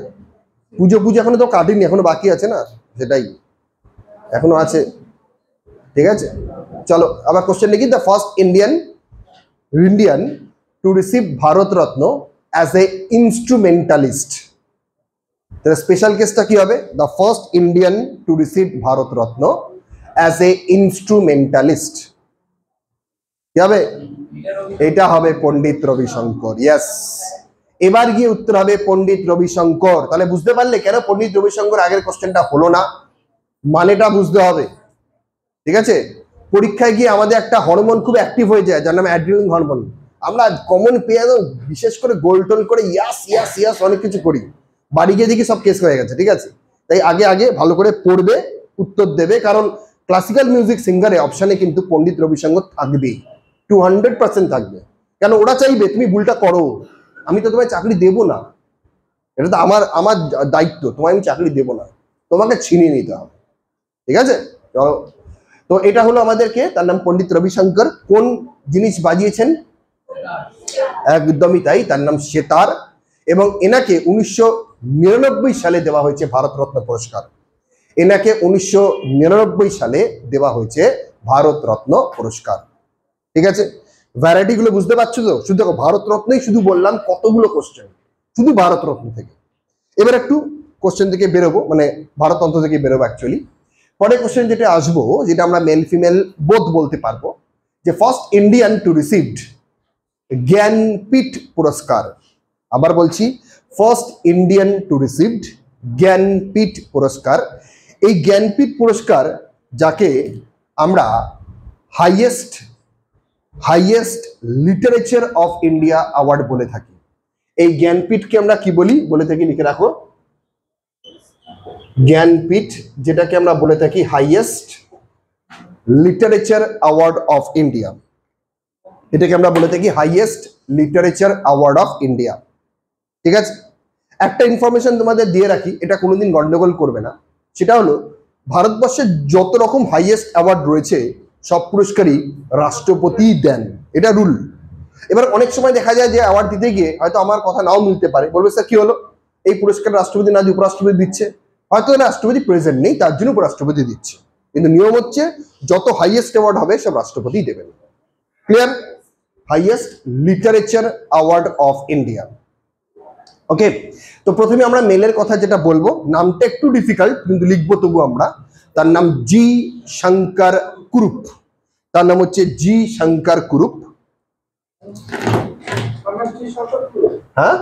পুজো এখনো তো কাটেনি, এখনো বাকি আছে না, সেটাই। এখনো আছে, ঠিক আছে। চলো আবার কোশ্চেন লিখি, the first Indian to receive Bharat Ratna as a instrumentalist. তাহলে স্পেশাল কেসটা কি হবে? The first Indian to receive Bharat Ratna as a instrumentalist কি হবে? এটা হবে পণ্ডিত রবিশঙ্কর। ইয়েস, এবার গিয়ে উত্তর হবে পণ্ডিত রবিশঙ্কর। তাহলে বুঝতে পারলে কেন পণ্ডিত রবিশঙ্কর আগের কোশ্চেনটা হলো না, মানেটা বুঝতে হবে, ঠিক আছে। পরীক্ষায় গিয়ে আমাদের একটা হরমোন খুব অ্যাক্টিভ হয়ে যায়, যার নাম অ্যাড্রিনালিন হরমোন। আমরা কমন পেয়ে বিশেষ করে গোল টোল করে ইয়াস ইয়াস ইয়াস অনেক কিছু করি, বাড়ি গিয়ে দেখি সব কেস হয়ে গেছে, ঠিক আছে। তাই আগে আগে ভালো করে পড়বে, উত্তর দেবে, কারণ ক্লাসিক্যাল মিউজিক সিঙ্গারে অপশানে কিন্তু পণ্ডিত রবিশঙ্কর থাকবেই, 200% থাকবে। কেন? ওরা চাইবে তুমি ভুলটা করো, আমি তো তোমায় চাকরি দেবো না, এটা তো আমার দায়িত্ব, তোমায় আমি চাকরি দেবো না, তোমাকে ছিনিয়ে নিতে হবে, ঠিক আছে। তো এটা হলো আমাদেরকে, তার নাম পণ্ডিত রবিশঙ্কর। কোন জিনিস বাজিয়েছেন? একদমই তাই, তার নাম সেতার। এবং এনাকে 1999 সালে দেওয়া হয়েছে ভারতরত্ন পুরস্কার। এনাকে 1999 সালে দেওয়া হয়েছে ভারতরত্ন পুরস্কার, ঠিক আছে। ভ্যারাইটি গুলো বুঝতে পারছো তো? শুধু দেখো ভারতরত্নই শুধু বললাম, কতগুলো কোশ্চেন শুধু ভারতরত্ন থেকে। এবার একটু কোশ্চেন থেকে বেরোবো, মানে ভারততন্ত্র থেকে বেরোবো অ্যাকচুয়ালি। পরের কোশ্চেন যেটা আসবো, যেটা আমরা মেল ফিমেল বোধ বলতে পারবো, যে first Indian two received Jnanpith পুরস্কার। আবার বলছি, first Indian two received Jnanpith পুরস্কার। এই জ্ঞানপীঠ পুরস্কার যাকে আমরা highest literature of India award বলে থাকি। এই জ্ঞানপীঠকে আমরা কি বলি বলে থাকি? লিখে রাখো, জ্ঞানপীঠ, যেটাকে আমরা বলে থাকি highest literature award of India. এটাকে আমরা বলে থাকি highest literature award of India, ঠিক আছে। একটা ইনফরমেশন তোমাদের দিয়ে রাখি, এটা কোনোদিন গন্ডগোল করবে না। সেটা হলো, ভারতবর্ষে যত রকম হাইয়েস্ট অ্যাওয়ার্ড রয়েছে সব পুরস্কারই রাষ্ট্রপতি দেন, এটা রুল। এবার অনেক সময় দেখা যায় যে অ্যাওয়ার্ড দিতে গিয়ে হয়তো আমার কথা নাও মিলতে পারে, বলবে স্যার কি হলো, এই পুরস্কার রাষ্ট্রপতি না দিয়ে উপরাষ্ট্রপতি দিচ্ছে, হয়তো রাষ্ট্রপতি প্রেজেন্ট নেই তার জন্য উপরাষ্ট্রপতি দিচ্ছে, কিন্তু নিয়ম হচ্ছে যত হাইয়েস্ট অ্যাওয়ার্ড হবে সব রাষ্ট্রপতি দেবেন। Clear? Highest literature award of India. Okay, তো প্রথমে আমরা মেলের কথা যেটা বলবো, নামটা একটু ডিফিকাল্ট কিন্তু লিখবো তবু আমরা। তার নাম জি শঙ্কর কুরুপ। তার নাম হচ্ছে জি শঙ্কর কুরুপ। হ্যাঁ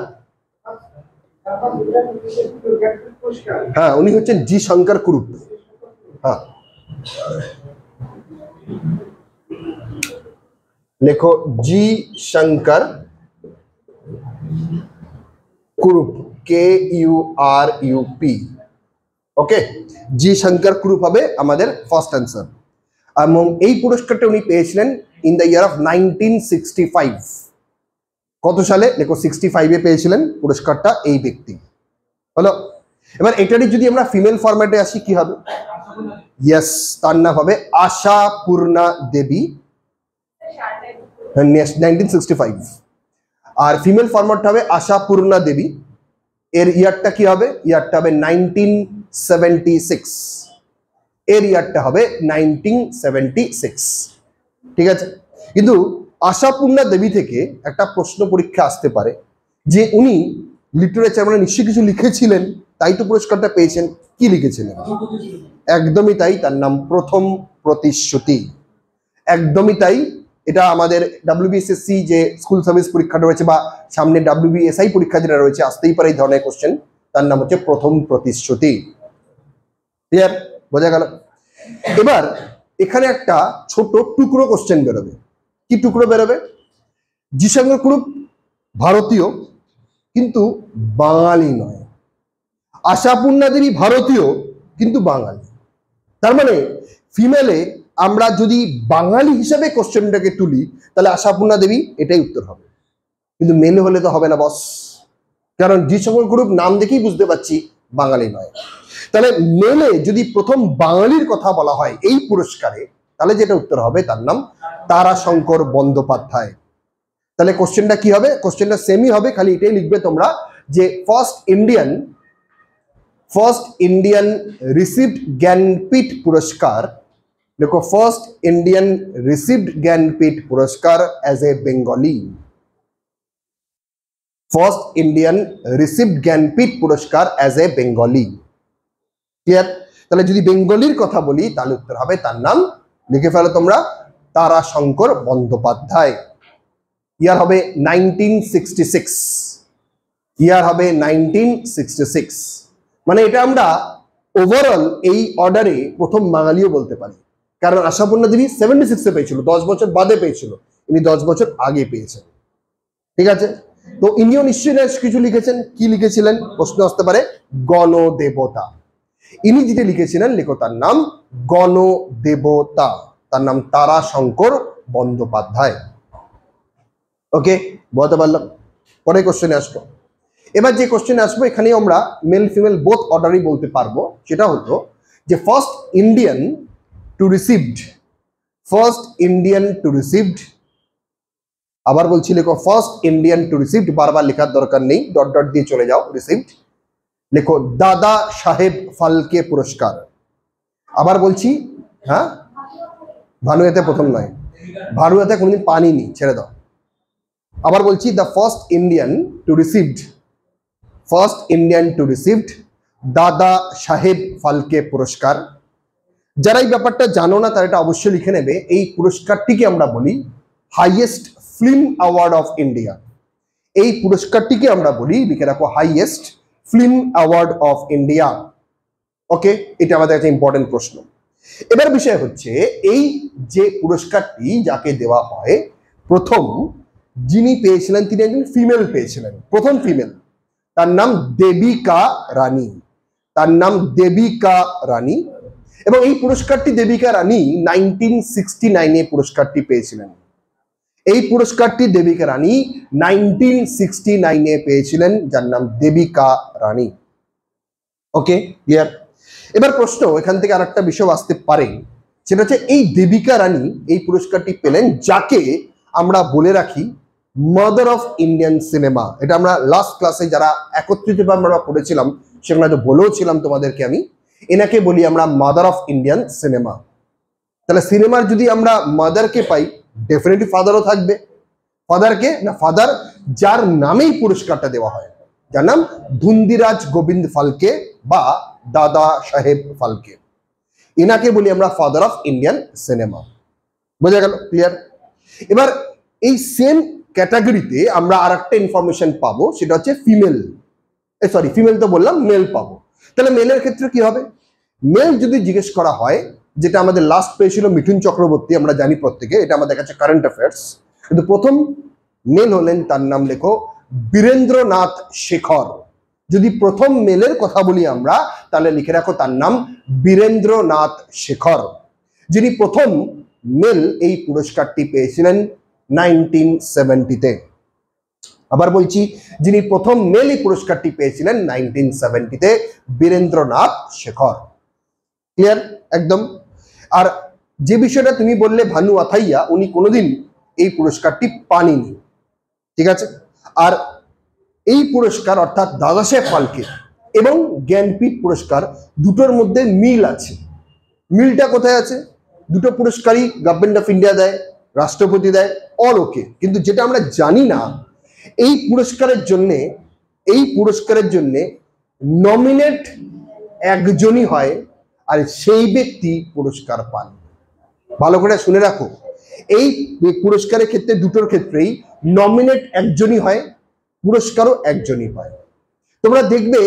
হ্যাঁ, উনি হচ্ছেন জি শঙ্কর কুরুপ। হ্যাঁ, লেখো জি শঙ্কর কুরুপ, KURUP। ওকে, জি শঙ্কর কুরুপ হবে আমাদের ফার্স্ট অ্যান্সার। এবং এই পুরস্কারটা উনি পেয়েছিলেন ইন দ্য ইয়ার অফ 1965। কত সালে? দেখো 65-এ পেয়েছিলেন পুরস্কারটা এই ব্যক্তি। হলো, এবার এটারই যদি আমরা ফিমেল ফরম্যাটে আসি কি হবে? ইয়েস, তার নাম হবে আশাপূর্ণা দেবী, 1965। আর ফিমেল ফরম্যাটটা হবে আশাপূর্ণা দেবী। এর ইয়ারটা কি হবে? ইয়ারটা হবে 1976। এর ইয়ারটা হবে 1976, ঠিক আছে। কিন্তু আশাপূর্ণা দেবী থেকে একটা প্রশ্ন পরীক্ষা আসতে পারে যে উনি লিটারেচার মানে নিশ্চয়ই কিছু লিখেছিলেন, তাই তো পুরস্কারটা পেয়েছেন। কি লিখেছিলেন? একদমই তাই, তার নাম প্রথম প্রতিশ্রুতি। একদমই তাই, এটা আমাদের WBSSC যে স্কুল সার্ভিস পরীক্ষাটা রয়েছে বা সামনে WBSI পরীক্ষা যেটা রয়েছে, আসতেই পারে এই ধরনের কোশ্চেন। তার নাম হচ্ছে প্রথম প্রতিশ্রুতি। ক্লিয়ার? বোঝা গেল? এবার এখানে একটা ছোট টুকরো কোশ্চেন বেরোবে। কি টুকরো বেরোবে? জি শঙ্কর কুরুপ ভারতীয় কিন্তু বাঙালি নয়, আশাপূর্ণা দেবী ভারতীয় কিন্তু বাঙালি। তার মানে ফিমেলে আমরা যদি বাঙালি হিসাবে কোশ্চেনটাকে তুলি তাহলে আশাপূর্ণা দেবী এটাই উত্তর হবে, কিন্তু মেলে হলে তো হবে না বস, কারণ জি শঙ্কর কুরুপ নাম দেখেই বুঝতে পারছি বাঙালি নয়। তাহলে মেলে যদি প্রথম বাঙালির কথা বলা হয় এই পুরস্কারে, তাহলে যেটা উত্তর হবে তার নাম তারাশঙ্কর বন্দ্যোপাধ্যায়। তাহলে কোশ্চেনটা কি হবে? কোশ্চেনটা সেমই হবে, খালি এটাই লিখবে তোমরা যে first Indian first Indian received Jnanpith পুরস্কার, দেখো ফার্স্ট ইন্ডিয়ান রিসিভড জ্ঞানপীঠ পুরস্কার as a Bengali. First Indian received Jnanpith পুরস্কার অ্যাজ এ বেঙ্গলি। ক্লিয়ার? তাহলে যদি বেঙ্গলির কথা বলি তাহলে উত্তর হবে, তার নাম লিখে ফেলো তোমরা, তারাশঙ্কর বন্দ্যোপাধ্যায়। ইয়ার হবে 1966, ইয়ার হবে 1966। মানে এটা আমরা ওভারঅল এই অর্ডারে প্রথম বাঙালিও বলতে পারি, কারণ আশাপূর্ণা দেবী 76-এ পেয়েছিল, 10 বছর বাদে পেয়েছিল, ইনি 10 বছর আগে পেয়েছেন। ঠিক আছে, তো ইনিও নিশ্চয়ই কিছু লিখেছেন। কি লিখেছিলেন প্রশ্ন আসতে পারে, গণদেবতা। ইনি যেটা লিখেছিলেন, লেখো তার নাম গণদেবতা, তার নাম তারাশঙ্কর বন্দ্যোপাধ্যায়। ওকে, বলতে পারলাম। পরে কোশ্চেনে আসবো। এবার যে কোশ্চেনে আসবো এখানে আমরা মেল ফিমেল বোথ অর্ডারই বলতে পারবো। সেটা হলো যে first Indian two received, first Indian two received, আবার বলছি লেখো ফার্স্ট ইন্ডিয়ান টু রিসিভড, বারবার লেখার দরকার নেই, ডট ডট দিয়ে চলে যাও, রিসিভড লেখো দাদা সাহেব ফালকে পুরস্কার। আবার বলছি, হ্যাঁ ভানুয়াতে প্রথম নয়, ভানুয়াতে কোনদিন পানি নি, ছেড়ে দাও। আবার বলছি the first Indian two received, first Indian two received দাদা সাহেব ফালকে পুরস্কার। যারা এই ব্যাপারটা জানো না তারা এটা অবশ্যই লিখে নেবে। এই পুরস্কারটিকে আমরা বলি highest film award of India. এই পুরস্কারটিকে আমরা বলি, লিখে রাখো, highest film award of India. Okay, এটা আমাদের একটা ইম্পর্টেন্ট প্রশ্ন। এবার বিষয় হচ্ছে এই যে পুরস্কারটি যাকে দেওয়া হয়, প্রথম যিনি পেয়েছিলেন তিনি একজন ফিমেল পেয়েছিলেন, প্রথম ফিমেল, তার নাম দেবিকা রানী, তার নাম দেবিকা রানী। এবং এই পুরস্কারটি দেবিকা রানী 1969-এ পুরস্কারটি পেয়েছিলেন। এই পুরস্কারটি দেবিকা রানী 1969-এ পেয়েছিলেন, যার নাম দেবিকা রানী। ওকে, ক্লিয়ার? এবার প্রশ্ন এখান থেকে আরেকটা বিষয় আসতে পারে, সেটা হচ্ছে এই দেবিকা রানী এই পুরস্কারটি পেলেন যাকে আমরা বলে রাখি মাদার অফ ইন্ডিয়ান সিনেমা। এটা আমরা লাস্ট ক্লাসে যারা একত্রিত আমরা পড়েছিলাম সেখানে তো বলেওছিলাম তোমাদেরকে আমি, এনাকে বলি আমরা মাদার অফ ইন্ডিয়ান সিনেমা। তাহলে সিনেমার যদি আমরা মাদারকে পাই, ডেফিনেটলি ফাদারও থাকবে। ফাদারকে না, ফাদার যার নামেই পুরস্কারটা দেওয়া হয়, যার নাম ধুন্দিরাজ গোবিন্দ ফালকে বা দাদা সাহেব ফালকে, এনাকে বলি আমরা ফাদার অফ ইন্ডিয়ান সিনেমা। বোঝা গেল? ক্লিয়ার? এবার এই সেম ক্যাটাগরিতে আমরা আর একটা ইনফরমেশন পাবো, সেটা হচ্ছে ফিমেল, সরি ফিমেল তো বললাম, মেল পাবো। তাহলে মেলের ক্ষেত্রে কি হবে? মেল যদি জিজ্ঞেস করা হয়, যেটা আমাদের লাস্ট পেয়েছিল মিঠুন চক্রবর্তী, আমরা জানি প্রত্যেকে, এটা আমাদের কাছে কারেন্ট অ্যাফেয়ার্স, কিন্তু প্রথম মেল হলেন, তার নাম লেখো বীরেন্দ্রনাথ শেখর। যদি প্রথম মেলের কথা বলি আমরা, তাহলে লিখে রাখো তার নাম বীরেন্দ্রনাথ শেখর, যিনি প্রথম মেল এই পুরস্কারটি পেয়েছিলেন 1970-তে। আবার বলছি, যিনি প্রথম মেল এই পুরস্কারটি পেয়েছিলেন 1970-তে, বীরেন্দ্রনাথ শেখর। ক্লিয়ার একদম? আর যে বিষয়টা তুমি বললে ভানু আথাইয়া, উনি কোনোদিন এই পুরস্কারটি পাননি। ঠিক আছে? আর এই পুরস্কার অর্থাৎ দাদাসাহেব ফালকে এবং জ্ঞানপীঠ পুরস্কার দুটোর মধ্যে মিল আছে। মিলটা কোথায় আছে? দুটো পুরস্কারই গভর্নমেন্ট অফ ইন্ডিয়া দেয়, রাষ্ট্রপতি দেয়, অল ওকে। কিন্তু যেটা আমরা জানি না, এই পুরস্কারের জন্যে নমিনেট একজনই হয়, আর সেই ব্যক্তি পুরস্কার পান। ভালো করে শুনে রাখো, এই পুরস্কারের ক্ষেত্রে দুটোর ক্ষেত্রেই নমিনেট একজনই হয়, পুরস্কারও একজনই হয়। তোমরা দেখবে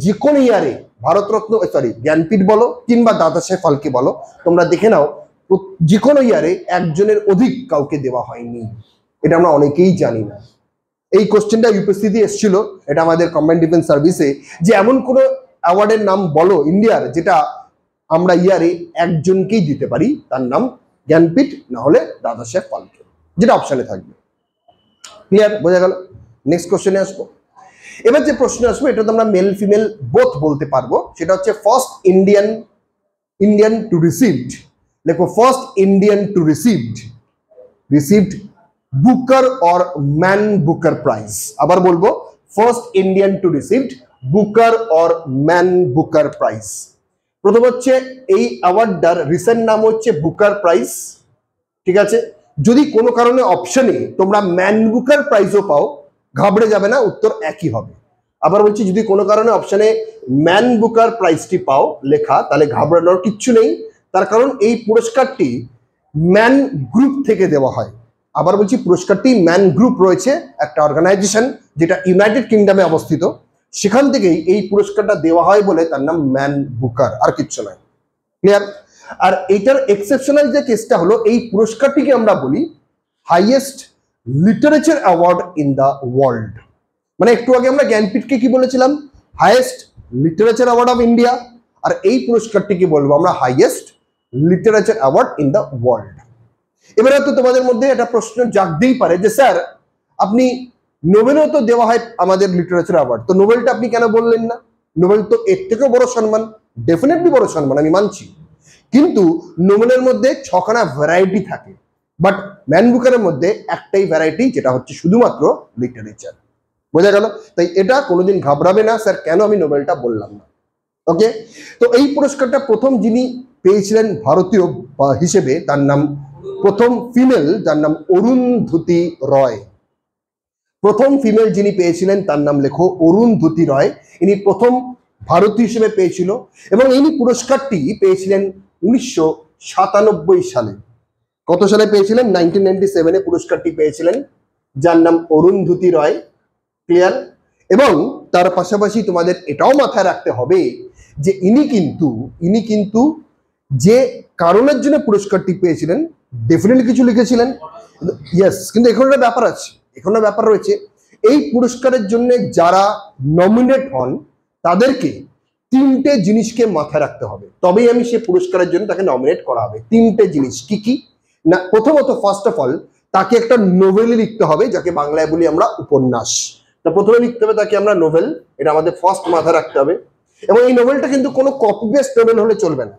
যে কোনো ইয়ারে ভারতরত্ন, সরি জ্ঞানপীঠ বলো কিংবা দাদাসাহেব ফালকে বলো, তোমরা দেখে নাও যে কোনো ইয়ারে একজনের অধিক কাউকে দেওয়া হয়নি। এটা আমরা অনেকেই জানি না। এই কোশ্চেনটা ইউপিএসসি দিয়ে এসেছিল, এটা আমাদের কম্বাইন্ড ডিফেন্স সার্ভিসে, যে এমন কোনো অ্যাওয়ার্ডের নাম বলো ইন্ডিয়ার যেটা আমরা ইয়ারে একজনকেই দিতে পারি, তার নাম জ্ঞানপীঠ, না হলে দাদাসাহেব ফালকে, যেটা অপশনে থাকবে। ক্লিয়ার? বোঝা গেল? নেক্সট কোশ্চেনে আসবো। এবার যে প্রশ্ন আসবো, এটা তো আমরা মেল ফিমেল বোথ বলতে পারবো, সেটা হচ্ছে ফার্স্ট ইন্ডিয়ান টু রিসিভড, দেখো first Indian two received Booker or man Booker prize. আবার বলবো, first Indian two received Booker or man Booker prize. প্রথম হচ্ছে এই অ্যাওয়ার্ডটার রিসেন্ট নাম হচ্ছে বুকার প্রাইজ, ঠিক আছে। যদি কোনো কারণে অপশনে তোমরা ম্যান বুকার প্রাইজও পাও, ঘাবড়ে যাবে না, উত্তর একই হবে। আবার বলছি, যদি কোনো কারণে অপশনে ম্যান বুকার প্রাইজটি পাও লেখা, তাহলে ঘাবড়ানোর কিচ্ছু নেই, তার কারণ এই পুরস্কারটি ম্যান গ্রুপ থেকে দেওয়া হয়। আবার বলছি, পুরস্কারটি ম্যান গ্রুপ রয়েছে একটা অর্গানাইজেশন যেটা ইউনাইটেড কিংডমে অবস্থিত, সেখান থেকেই এই পুরস্কারটা দেওয়া হয় বলে তার নাম ম্যান বুকার, আর কিচ্ছু নয়। ক্লিয়ার? আর এইটার এক্সেপশনাল যে কেসটা হলো, এই পুরস্কারটিকে আমরা বলি highest literature award in the world. মানে একটু আগে আমরা জ্ঞানপীঠকে কি বলেছিলাম? Highest literature award of India. আর এই পুরস্কারটিকে বলবো আমরা highest literature award in the world. এবারে তো তোমাদের মধ্যে একটা প্রশ্ন জাগতেই পারে যে স্যার, আপনি নোবেলও তো দেওয়া হয় আমাদের লিটারেচার অ্যাওয়ার্ড, তো নোবেলটা আপনি কেন বললেন না? নোবেল তো এর থেকেও বড় সম্মান, ডেফিনেটলি বড় সম্মান, আমি মানছি, কিন্তু নোবেলের মধ্যে 6খানা ভ্যারাইটি থাকে, বাট ম্যান বুকারের মধ্যে একটাই ভ্যারাইটি, যেটা হচ্ছে শুধুমাত্র লিটারেচার। বোঝা গেল? তাই এটা কোনোদিন ঘাবড়াবে না স্যার কেন আমি নোবেলটা বললাম না। ওকে, তো এই পুরস্কারটা প্রথম যিনি পেয়েছিলেন ভারতীয় হিসেবে, তার নাম প্রথম ফিমেল, যার নাম অরুন্ধতী রয়। প্রথম ফিমেল যিনি পেয়েছিলেন তার নাম লেখো অরুন্ধতী রয়। ইনি প্রথম ভারতীয় হিসেবে পেয়েছিল এবং ইনি পুরস্কারটি পেয়েছিলেন 1997 সালে। কত সালে পেয়েছিলেন? 1997 পুরস্কারটি পেয়েছিলেন, যার নাম অরুন্ধতী রয়। ক্লিয়ার? এবং তার পাশাপাশি তোমাদের এটাও মাথায় রাখতে হবে যে ইনি কিন্তু যে কারণের জন্য পুরস্কারটি পেয়েছিলেন ডেফিনেটলি কিছু লিখেছিলেন। ইয়েস, কিন্তু এখানে একটা ব্যাপার আছে, এখানে ব্যাপার রয়েছে, এই পুরস্কারের জন্য যারা নমিনেট হন তাদেরকে 3টে জিনিসকে মাথায় রাখতে হবে, তবেই আমি সে পুরস্কারের জন্য তাকে নমিনেট করা হবে। 3টে জিনিস কি কি না? প্রথমত, ফার্স্ট অফ অল, তাকে একটা নোভেল লিখতে হবে, যাকে বাংলায় বলি আমরা উপন্যাস। তো প্রথমে লিখতে হবে তাকে আমরা নোভেল, এটা আমাদের ফার্স্ট মাথায় রাখতে হবে। এবং এই নোভেলটা কিন্তু কোনো কপি পেস্ট নোভেল হলে চলবে না,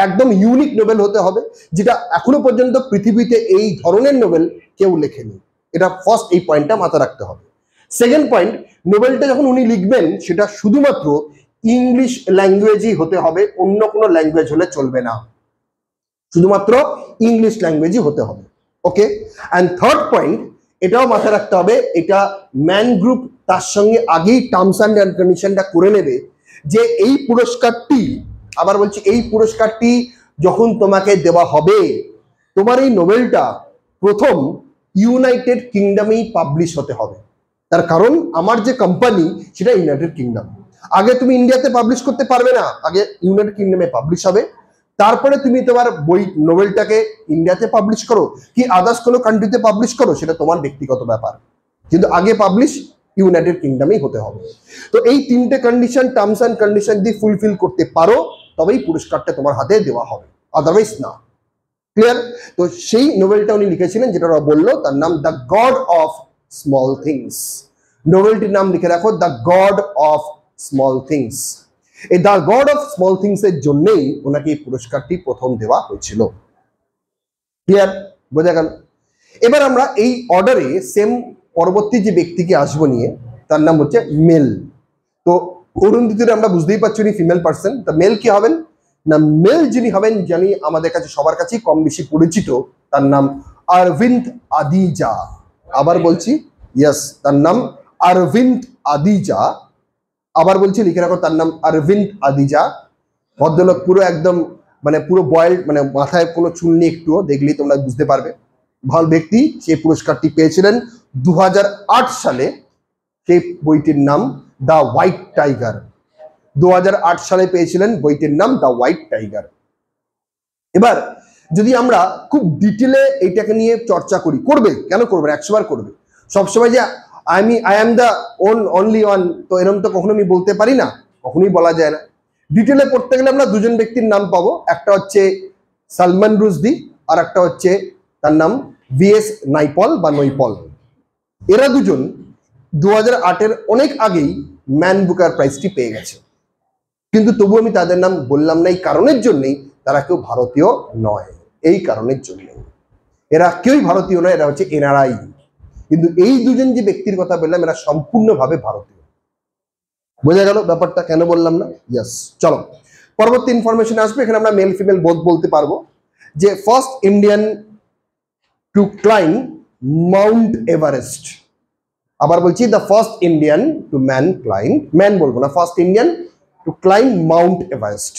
একদম ইউনিক নোভেল হতে হবে, যেটা এখনো পর্যন্ত পৃথিবীতে এই ধরনের নোভেল কেউ লেখেনি। এটা ফার্স্ট, এই পয়েন্টটা মাথায় রাখতে হবে। সেকেন্ড পয়েন্ট, নোভেলটা যখন উনি লিখবেন সেটা শুধুমাত্র ইংলিশ ল্যাঙ্গুয়েজই হতে হবে, অন্য কোনো ল্যাঙ্গুয়েজ হলে চলবে না, শুধুমাত্র ইংলিশ ল্যাঙ্গুয়েজই হতে হবে। ওকে, অ্যান্ড থার্ড পয়েন্ট, এটাও মাথায় রাখতে হবে, এটা ম্যান গ্রুপ তার সঙ্গে আগেই টার্মস অ্যান্ড কন্ডিশনটা করে নেবে যে এই পুরস্কারটি, আবার বলছি, এই পুরস্কারটি যখন তোমাকে দেওয়া হবে, তোমার এই নোবেলটা প্রথম ইউনাইটেড কিংডমেই পাবলিশ হতে হবে। তার কারণ আমার যে কোম্পানি সেটা ইউনাইটেড কিংডম, আগে তুমি ইন্ডিয়াতে পাবলিশ করতে পারবে না, আগে ইউনাইটেড কিংডমে পাবলিশ হবে, তারপরে তুমি তোমার বই নোবেলটাকে ইন্ডিয়াতে পাবলিশ করো কি আদার্স কোনো কান্ট্রিতে পাবলিশ করো, সেটা তোমার ব্যক্তিগত ব্যাপার, কিন্তু আগে পাবলিশ ইউনাইটেড কিংডমেই হতে হবে। তো এই 3টে কন্ডিশন, টার্মস অ্যান্ড কন্ডিশন দিয়ে ফুলফিল করতে পারো, তবেই পুরস্কারটা তোমার হাতে দেওয়া হবে, আদারওয়াইজ না। ক্লিয়ার? তো সেই নোবেলটা উনি লিখেছিলেন, যেটা ওরা বললো, তার নাম the God of Small Things. নোবেলটির নাম লিখে রাখো, the God of Small Things. এই the God of Small Things এর জন্যই ওনাকে এই পুরস্কারটি প্রথম দেওয়া হয়েছিল। ক্লিয়ার? বোঝা গেল? এবার আমরা এই অর্ডারে সেম পরবর্তী যে ব্যক্তিকে আসবো নিয়ে, তার নাম হচ্ছে মেল। তো অরুন্ধতীর আমরা বুঝতেই পারছি উনি ফিমেল পার্সন, তা মেল কি হবেন না? মেল যিনি হবেন, জানি আমাদের কাছে সবার কাছেই কম বেশি পরিচিত, তার নাম অরবিন্দ আদিজা। আবার বলছি, ইয়েস, তার নাম অরবিন্দ আদিজা। আবার বলছি, লিখে রাখো, তার নাম অরবিন্দ আদিজা। ভদ্রলোক, পুরো একদম মানে পুরো বয়েল্ড, মানে মাথায় কোনো চুল নেই, একটুও দেখলেই তোমরা বুঝতে পারবে। ভালো ব্যক্তি, সেই পুরস্কারটি পেয়েছিলেন 2008 সালে। সেই বইটির নাম দ্য হোয়াইট টাইগার। 2008 সালে পেয়েছিলেন, বইটির নাম দ্য হোয়াইট টাইগার। এবার যদি আমরা খুব ডিটেলে এইটাকে নিয়ে চর্চা করি, করবে কেন করবে, 100 বার করবে। সবসময় যে I am the only one, তো এরকম তো কখনো আমি বলতে পারি না, কখনোই বলা যায় না। ডিটেলে পড়তে গেলে আমরা দুজন ব্যক্তির নাম পাবো, একটা হচ্ছে সালমান রুশদি, আর একটা হচ্ছে তার নাম VS নাইপল বা নৈপল। এরা দুজন 2008-এর অনেক আগেই ম্যান বুকার প্রাইজটি পেয়ে গেছে, কিন্তু তবু আমি তাদের নাম বললাম না এই কারণের জন্যই, তারা কেউ ভারতীয় নয়, এই কারণের জন্য। এরা কেউই ভারতীয় নয়, এরা হচ্ছে NRI। কিন্তু এই দুজন যে ব্যক্তির কথা বললাম, এরা সম্পূর্ণভাবে ভারতীয়। বোঝা গেল ব্যাপারটা, কেন বললাম না? ইয়েস। চলো পরবর্তী ইনফরমেশন আসবে, এখানে আমরা মেল ফিমেল বোথ বলতে পারবো। যে first Indian to climb Mount Everest, আবার বলছি the first Indian to man বলবো না, first Indian to climb Mount Everest.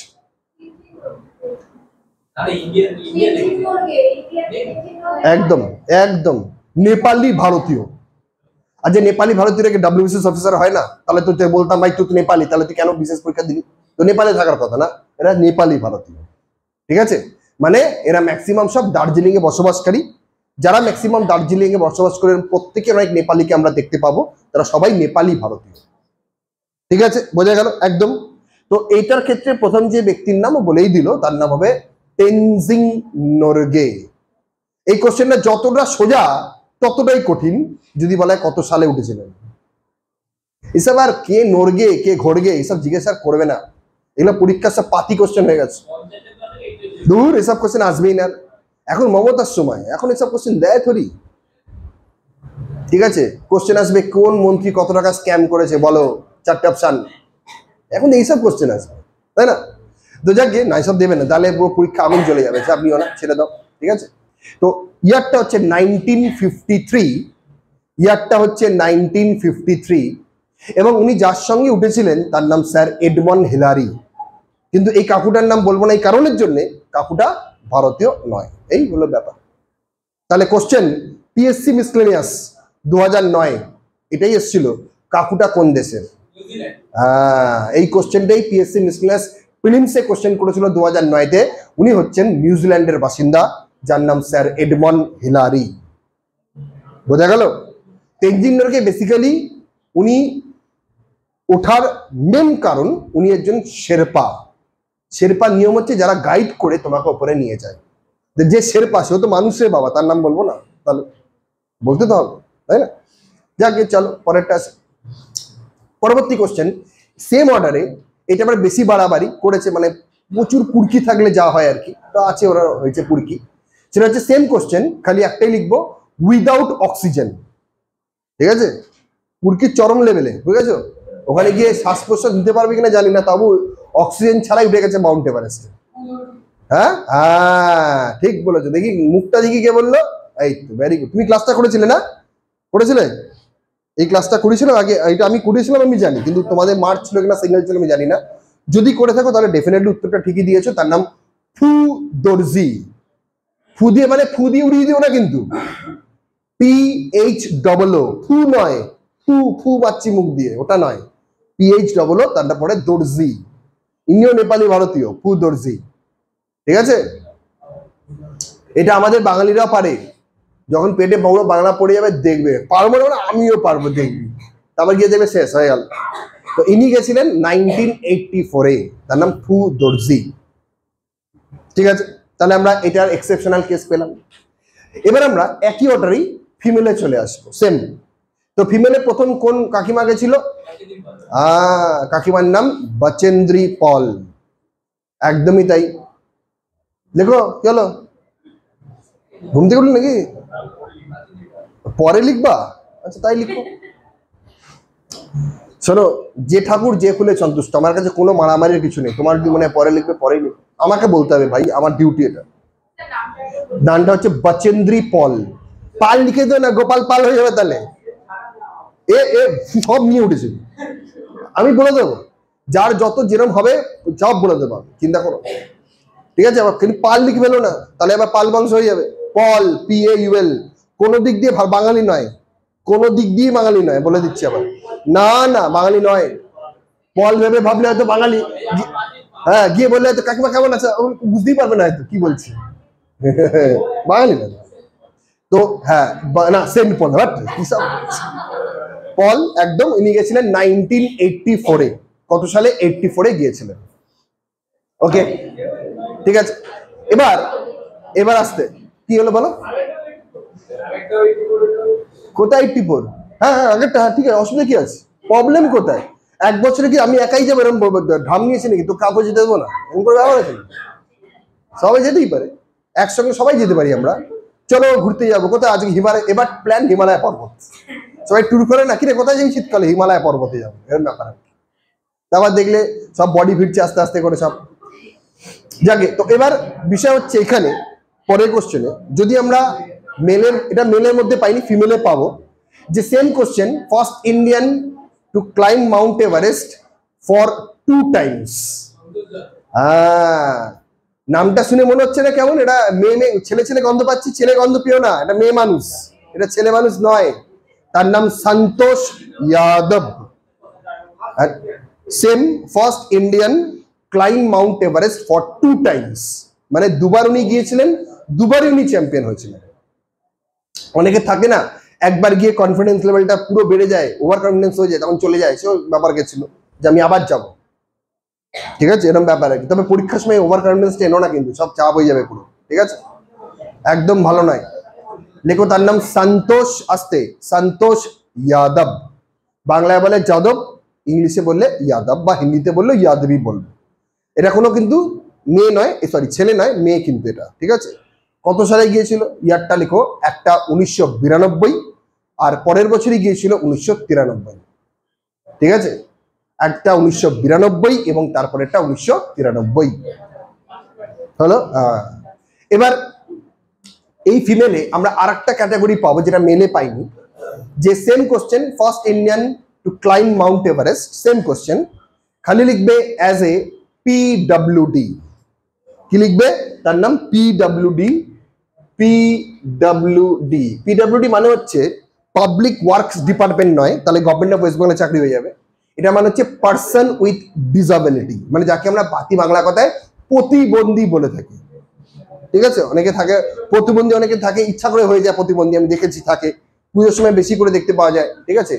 একদম একদম নেপালি ভারতীয়। আর যে নেপালি ভারতীয়রা WBCS অফিসার হয় না, তাহলে তো বলতাম ভাই তুই তো নেপালি, তাহলে তুই কেন বিশেষ পরীক্ষা দিলি? তো নেপালে থাকার কথা না, এরা নেপালি ভারতীয়। ঠিক আছে, মানে এরা ম্যাক্সিমাম সব দার্জিলিং এ বসবাসকারী। যারা ম্যাক্সিমাম দার্জিলিং এ বসবাস করেন প্রত্যেকের অনেক নেপালিকে আমরা দেখতে পাবো, তারা সবাই নেপালি ভারতীয়। ঠিক আছে, বোঝা গেল একদম। তো এইটার ক্ষেত্রে প্রথম যে ব্যক্তির নাম বলেই দিল, তার নাম হবে তেনজিং নোরগে। এই কোশ্চেনটা যতটা সোজা ততটাই কঠিন যদি বলা হয় কত সালে উঠেছিলেন। এসব আর কে নোরগে কে ঘোরগে এসব জিজ্ঞাসা করবে না, এগুলো পরীক্ষার সব পাতি কোশ্চেন হয়ে গেছে। দূর, এসব কোশ্চেন আসবেই না। এখন মমতার সময়, এখন এসব কোশ্চেন দেয় থরি। ঠিক আছে, কোশ্চেন আসবে কোন মন্ত্রী কত টাকা স্ক্যাম করেছে বলো, 4টে অপশন। এখন এইসব কোশ্চেন আসবে, তাই না? তো যাক গিয়ে না, এসব দেবে না, তাহলে পুরো পরীক্ষা আগুন চলে যাবে, আপনিও না, ছেড়ে দাও। ঠিক আছে, তো ইয়ারটা হচ্ছে 1953, ইয়ারটা হচ্ছে 1953, এবং উনি যার সঙ্গে উঠেছিলেন তার নাম স্যার এডমন্ড হিলারি। কিন্তু এই কাকুটার নাম বলবো না এই কারণের জন্য, কাকুটা ভারতীয় নয়। এই হলো ব্যাপার। তাহলে কোশ্চেন পিএসসি মিসলেনিয়াস 2009 এটাই এসেছিল, কাকুটা কোন দেশের? এই কোশ্চেনটাই পিএসসি মিসলেনিয়াস প্রিলিমসে কোশ্চেন করেছিল 2009-তে। উনি হচ্ছেন নিউজিল্যান্ডের বাসিন্দা, যার নাম স্যার এডমন্ড হিলারি। বোঝা গেল? তেনজিং নোরগে বেসিক্যালি উনি ওঠার মেন কারণ, উনি একজন শেরপা। শেরপা নিয়ম হচ্ছে যারা গাইড করে তোমাকে উপরে নিয়ে যায়। যে শেরপা সেও তো মানুষের বাবা, তার নাম বলবো না? তাহলে বলতে তো হবে, তাই না? যাক, চলো পরেরটা আসে। পরবর্তী কোশ্চেন সেম অর্ডারে, এটা আবার বেশি বাড়াবাড়ি করেছে, মানে প্রচুর পুরকি থাকলে যা হয় আর কি, তো আছে ওরা হয়েছে পুরকি। সেটা হচ্ছে সেম কোশ্চেন, খালি একটাই লিখবো, উইদাউট অক্সিজেন। ঠিক আছে, পুরকির চরম লেভেলে, বুঝেছো? ওখানে গিয়ে শ্বাস প্রশ্বাস নিতে পারবে কিনা জানি না, তবু অক্সিজেন ছাড়াই উঠে গেছে মাউন্ট এভারেস্টে। হ্যাঁ হ্যাঁ, ঠিক বলেছো। দেখি মুখটা দেখি কে বললো? এই তো, ভেরি গুড। তুমি ক্লাসটা করেছিলে না? করেছিলে? এই ক্লাসটা করেছিল আগে? এটা আমি করেছিলাম, আমি জানি, কিন্তু তোমাদের মার্ক ছিল কিনা সিঙ্গেল ছিল আমি জানি না। যদি করে থাকো তাহলে ডেফিনেটলি উত্তরটা ঠিকই দিয়েছো। তার নাম ফু দর্জি। ফু দিয়ে মানে ফু দিয়ে উড়িয়ে দিও না কিন্তু, PHOO, ফু নয়, ফু ফু বাচ্চি মুখ দিয়ে, ওটা নয়, PHOO, তারটা পরে দর্জি। ইনিও নেপালি ভারতীয়, ফু দর্জি। ঠিক আছে, এটা আমাদের বাঙালিরা পারে। যখন পেটে বড় বাংলা পড়ে যাবে দেখবে, পারবো না, আমিও পারবো, দেখবি। তারপর গিয়ে দেখবে শেষ হয়ে গেল। তো ইনি গেছিলেন 1984-এ, তার নাম ফু দর্জি। ঠিক আছে, তাহলে আমরা এটার এক্সেপশনাল কেস পেলাম। এবার আমরা একই অর্ডারেই ফিমেলে চলে আসবো, সেম। তো ফিমেলে প্রথম কোন কাকিমা গেছিল? কাকিমার নাম বচেন্দ্রী পল। একদমই তাই। দেখো কি হলো, ঘুম থেকে উঠলি নাকি? পরে লিখবা? আচ্ছা, তাই লিখো। শোনো, যে ঠাকুর যে ফুলে সন্তুষ্ট, আমার কাছে কোনো মারামারির কিছু নেই। তোমার যদি মনে পরে লিখবে পরেই লিখবে, আমাকে বলতে হবে ভাই, আমার ডিউটি এটা। নামটা হচ্ছে বচেন্দ্রী পল। পাল লিখে দেবে না, গোপাল পাল হয়ে যাবে তাহলে। এ সব নিয়ে উঠেছে, আমি বলে দেবো, যার যত যেরম হবে সব বলে দেবো, চিন্তা করো। ঠিক আছে, আবার কিন্তু পাল লিখে ফেলো না, তাহলে আবার পাল বংশ হয়ে যাবে। পল, PAUL, কোনো দিক দিয়ে বাঙালি নয়, কোনো দিক দিয়ে বাঙালি নয়, বলে দিচ্ছি আবার। না না, বাঙালি নয়। পল ভেবে ভাবলে হয়তো বাঙালি, হ্যাঁ, গিয়ে বললে হয়তো কাকিমা কেমন আছে, বুঝতেই পারবে না হয়তো কি বলছি। বাঙালি নয় তো। হ্যাঁ না, সেন্ট পল, পল একদম। ইনি গেছিলেন 1984-এ। কত সালে? 84-এ গিয়েছিলেন। ওকে, ঠিক আছে। এবার আসতে কি হলো বলো? কোথায় 84? হ্যাঁ হ্যাঁ, আগেরটা, ঠিক আছে, অসুবিধা কি আছে? প্রবলেম কোথায়? এক বছরে কি আমি একাই যাবো এরকম ঢাম নিয়েছি নাকি? তো কাউকে যেতে দেবো না, এরকম করে ব্যাপার আছে? সবাই যেতেই পারে, একসঙ্গে সবাই যেতে পারি আমরা। চলো ঘুরতে যাবো কোথায় আজকে? হিমালয়। এবার প্ল্যান হিমালয় পর্বত। সবাই ট্যুর করে না, কিরে কোথায় যাই শীতকালে? হিমালয় পর্বতে যাবো, এরকম ব্যাপার। তারপর দেখলে সব বডি ফিরছে আস্তে আস্তে করে সব। যাকে তো এবার বিষয় হচ্ছে এখানে পরের কোশ্চেনে যদি আমরা মেলের, এটা মেলের মধ্যে পাইনি, ফিমেলে পাবো, যে same question, first Indian to climb mount Everest for 2 times। নামটা শুনে মনে হচ্ছে না কেমন, এটা মেয়ে মেয়ে ছেলে ছেলে গন্ধ পাচ্ছি, ছেলে গন্ধ পেও না, এটা মেয়ে মানুষ, এটা ছেলে মানুষ নয়। তার নাম Santosh Yadav. Same first Indian climb mount Everest for 2 times, মানে দুবার উনি গিয়েছিলেন, দুবারই উনি চ্যাম্পিয়ন হয়েছিলেন। অনেকে থাকে না একবার গিয়ে কনফিডেন্স লেভেলটা পুরো বেড়ে যায়, ওভার কনফিডেন্স হয়ে যায়, তখন চলে যায়, সেও ব্যাপার গেছিল যে আমি আবার যাব, ঠিক আছে, এরকম ব্যাপার আর কি। তবে পরীক্ষার সময় ওভার কনফিডেন্সটা এনো না, কিন্তু সব চাপ হয়ে যাবে পুরো, ঠিক আছে, একদম ভালো নয়। লেখো তার নাম সন্তোষ, আসতে সন্তোষ যাদব, বাংলায় বলে যাদব, ইংলিশে বললে যাদব, বা হিন্দিতে বললে যাদবই বলবে। এটা কোনো কিন্তু মেয়ে নয়, সরি ছেলে নয়, মেয়ে কিন্তু এটা, ঠিক আছে। কত সালে গিয়েছিল, ইয়ারটা লিখো, একটা 1992 আর পরের বছরই গিয়েছিল 1993, ঠিক আছে, একটা 1992 এবং তারপরেরটা 1993 হলো। এবার এই ফিমেলে আমরা আরেকটা ক্যাটাগরি পাবো যেটা মেলে পাইনি, যে same question, first Indian to climb mount Everest, same question, খালি লিখবে অ্যাজ এ পিডব্লিউডি। কি লিখবে, তার নাম পিডব্লিউডি। পিডব্লিউডি, পিডব্লিউডি মানে হচ্ছে পাবলিক ওয়ার্কস ডিপার্টমেন্ট নয়, তাহলে গভর্নমেন্ট অফ ওয়েস্ট বেঙ্গলে চাকরি হয়ে যাবে। এটা মানে হচ্ছে পার্সন উইথ ডিসাবিলিটি, মানে যাকে আমরা বাতি বাংলা কথায় প্রতিবন্ধী বলে থাকি, ঠিক আছে। অনেকে থাকে প্রতিবন্ধী, অনেকে থাকে ইচ্ছা করে হয়ে যায় প্রতিবন্ধী, আমি দেখেছি থাকে, পুজোর সময় বেশি করে দেখতে পাওয়া যায়, ঠিক আছে,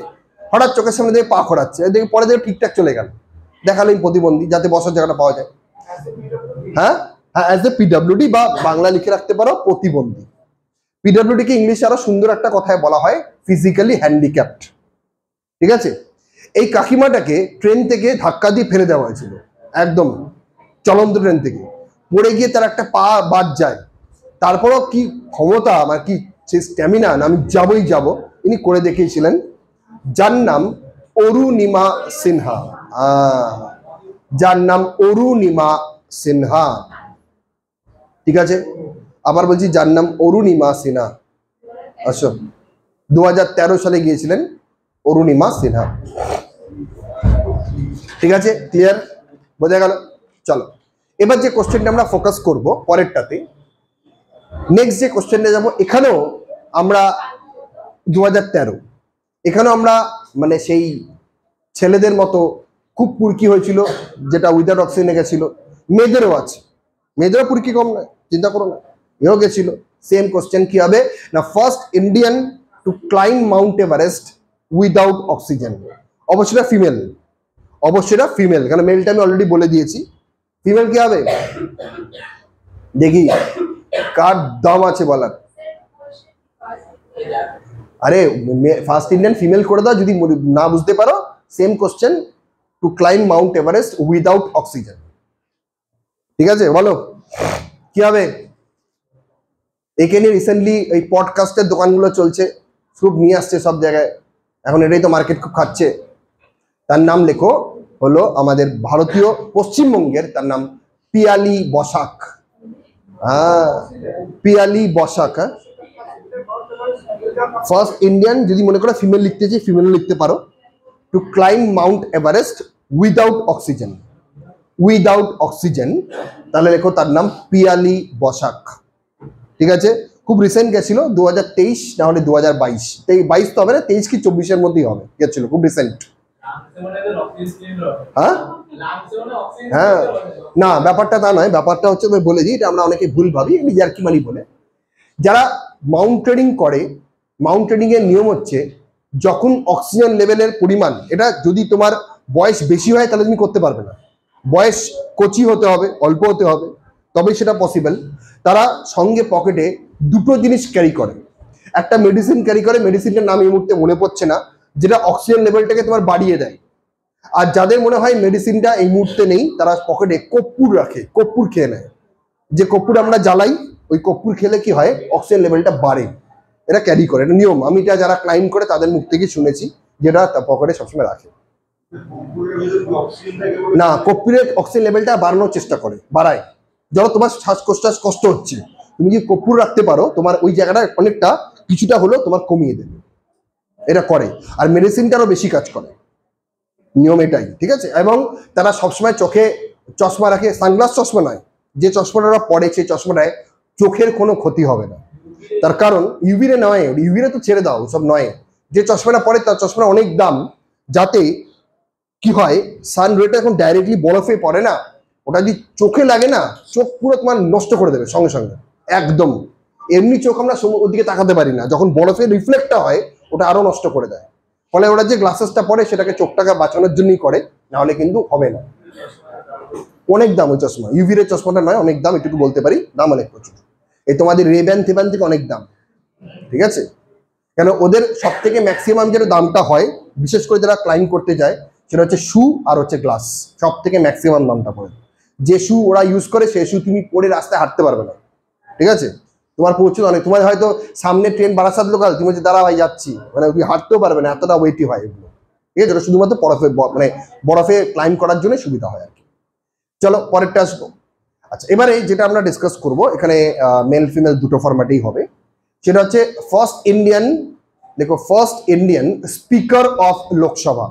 হঠাৎ চোখের সামনে দেখে পা খোড়াচ্ছে, দেখে পরে দেখে ঠিকঠাক চলে গেল, দেখালো প্রতিবন্ধী, যাতে বসার জায়গাটা পাওয়া যায়। হ্যাঁ হ্যাঁ, অ্যাজ এ পিডব্লিউডি, বা বাংলা লিখে রাখতে পারো প্রতিবন্ধী। পিডব্লিউডি কে ইংলিশে আরো সুন্দর একটা কথায় বলা হয় ফিজিক্যালি হ্যান্ডিক্যাপড, ঠিক আছে। এই কাকিমাটাকে ট্রেন থেকে ধাক্কা দিয়ে ফেলে দেওয়া হয়েছিল, একদম চলন্ত ট্রেন থেকে পড়ে গিয়ে তার একটা পা বাদ যায়, তারপরও কি ক্ষমতা, আমার কি সে স্ট্যামিনা, আমি যাবই যাব, ইনি করে দেখিয়েছিলেন। যার নাম অরুণিমা সিনহা, যার নাম অরুণিমা সিনহা, ঠিক আছে, আবার বলছি যার নাম অরুণিমা সিনহা। আচ্ছা, 2013 সালে গিয়েছিলেন অরুণিমা সিনহা, ঠিক আছে, ক্লিয়ার, বোঝা গেল। চলো এবার যে কোশ্চেনটা আমরা ফোকাস করব পরেরটাতে, নেক্সট যে কোশ্চেনটা যাবো, এখানেও আমরা 2013, এখানেও আমরা মানে সেই ছেলেদের মতো খুব পুরকি হয়েছিল, যেটা উইদাউট অক্সিজেনে গেছিল, মেয়েদেরও আছে, মেয়েদেরও পুরকি কম নয়, চিন্তা করো না, এও গেছিল। সেম কোশ্চেন কি হবে না, first Indian to climb mount Everest without oxygen, অবশ্যই ফিমেল, অবশ্যই ফিমেল, কারণ মেলটা আমি অলরেডি বলে দিয়েছি। ফিমেল কি হবে দেখি, কার দাম আছে বলার, আরে ফার্স্ট ইন্ডিয়ান ফিমেল করে দাও যদি না বুঝতে পারো। Same question, to climb mount Everest without oxygen, ঠিক আছে, বলো কি হবে। একে নিয়ে রিসেন্টলি এই পডকাস্টের দোকানগুলো চলছে, খুব নিয়ে আসছে সব জায়গায়, এখন এটাই তো মার্কেট খুব খাচ্ছে। তার নাম লেখো হলো আমাদের ভারতীয় পশ্চিমবঙ্গের, তার নাম পিয়ালি বসাক। পিয়ালি বসাক, হ্যাঁ, ফার্স্ট ইন্ডিয়ান, যদি মনে করো ফিমেল লিখতে চাই ফিমেল লিখতে পারো, to climb mount Everest without oxygen, without oxygen, তাহলে লেখো তার নাম পিয়ালি বসাক, ঠিক আছে। খুব রিসেন্ট গেছিল, 2023 না হলে 2022, 22 তো হবে না, 23 কি 24-এর মধ্যেই হবে, গেছিল খুব রিসেন্ট। হ্যাঁ হ্যাঁ, না ব্যাপারটা তা নয়, ব্যাপারটা হচ্ছে আমি বলে দিই, এটা আমরা অনেকে ভুল ভাবি, ইয়ার কি মানি বলে। যারা মাউন্টেনিং করে, মাউন্টেনিং এর নিয়ম হচ্ছে যখন অক্সিজেন লেভেলের পরিমাণ, এটা যদি তোমার বয়স বেশি হয় তাহলে তুমি করতে পারবে না, বয়স কচি হতে হবে, অল্প হতে হবে, তবেই সেটা পসিবল। তারা সঙ্গে পকেটে দুটো জিনিস ক্যারি করে, একটা মেডিসিন ক্যারি করে, মেডিসিনটার নাম এই মুহূর্তে মনে পড়ছে না, যেটা অক্সিজেন লেভেলটাকে তোমার বাড়িয়ে দেয়। আর যাদের মনে হয় মেডিসিনটা এই মুহূর্তে নেই, তারা পকেটে কর্পূর রাখে, কর্পূর খেয়ে নেয়, যে কর্পূর আমরা জ্বালাই, ওই কর্পূর খেলে কি হয়, অক্সিজেন লেভেলটা বাড়ে, এটা ক্যারি করে, এটা নিয়ম। আমি এটা যারা ক্লাইম্ব করে তাদের মুখ থেকে শুনেছি, যেটা তার পকেটে সবসময় রাখে, না, কর্পূরের অক্সিজেন লেভেলটা বাড়ানোর চেষ্টা করে, বাড়ায়। ধরো তোমার শ্বাসকষ্ট কষ্ট হচ্ছে, তুমি যদি কর্পূর রাখতে পারো তোমার ওই জায়গাটা অনেকটা কিছুটা হলেও তোমার কমিয়ে দেবে, এটা করে। আর মেডিসিনটারও বেশি কাজ করে, নিয়ম এটাই, ঠিক আছে। এবং তারা সবসময় চোখে চশমা রাখে, সানগ্লাস চশমা নয়, যে চশমাটা ওরা পরে সেই চশমাটায় চোখের কোনো ক্ষতি হবে না। তার কারণ ইউভিরে নয়, ইউভিরে তো ছেড়ে দাও, সব নয়, যে চশমাটা পরে তার চশমাটা অনেক দাম, যাতে কি হয় সান রেটা এখন ডাইরেক্টলি বরফে পড়ে না, ওটা যদি চোখে লাগে না চোখ পুরো তোমার নষ্ট করে দেবে সঙ্গে সঙ্গে একদম। এমনি চোখ আমরা ওদিকে তাকাতে পারি না, যখন বরফে রিফ্লেক্টটা হয় ওটা আরো নষ্ট করে দেয়। ফলে ওরা যে গ্লাসেসটা পরে সেটাকে চোখটাকে বাঁচানোর জন্যই করে, নাহলে কিন্তু হবে না। অনেক দাম ওই চশমা, ইউভির চশমাটা নয়, অনেক দাম, এটুকু বলতে পারি, দাম অনেক প্রচুর। এই তোমাদের রেব্যান থেব্যান থেকে অনেক দাম, ঠিক আছে। কেন ওদের সব থেকে ম্যাক্সিমাম যেটা দামটা হয়, বিশেষ করে যারা ক্লাইম্ব করতে যায়, সেটা হচ্ছে শু আর হচ্ছে গ্লাস, সব থেকে ম্যাক্সিমাম দামটা পড়ে। যে শু ওরা ইউজ করে সেই শু তুমি পরে রাস্তায় হাঁটতে পারবে না, ঠিক আছে। তোমার প্রচুর অনেক, তোমার হয়তো সামনে ট্রেন বারাসাত লোকাল, তুমি হচ্ছে দাঁড়া ভাই যাচ্ছি, মানে তুমি হাঁটতেও পারবে না, এতটা ওয়েটি হয় এগুলো, ঠিক আছে। শুধুমাত্র বরফে ক্লাইম্ব করার জন্য সুবিধা হয় আর কি। চলো পরেরটা আসবো। আচ্ছা, এবারে যেটা আমরা ডিসকাস করব, এখানে মেল ফিমেল দুটো ফরম্যাটেই হবে। সেটা হচ্ছে ফার্স্ট ইন্ডিয়ান, দেখো first Indian speaker of Lok Sabha,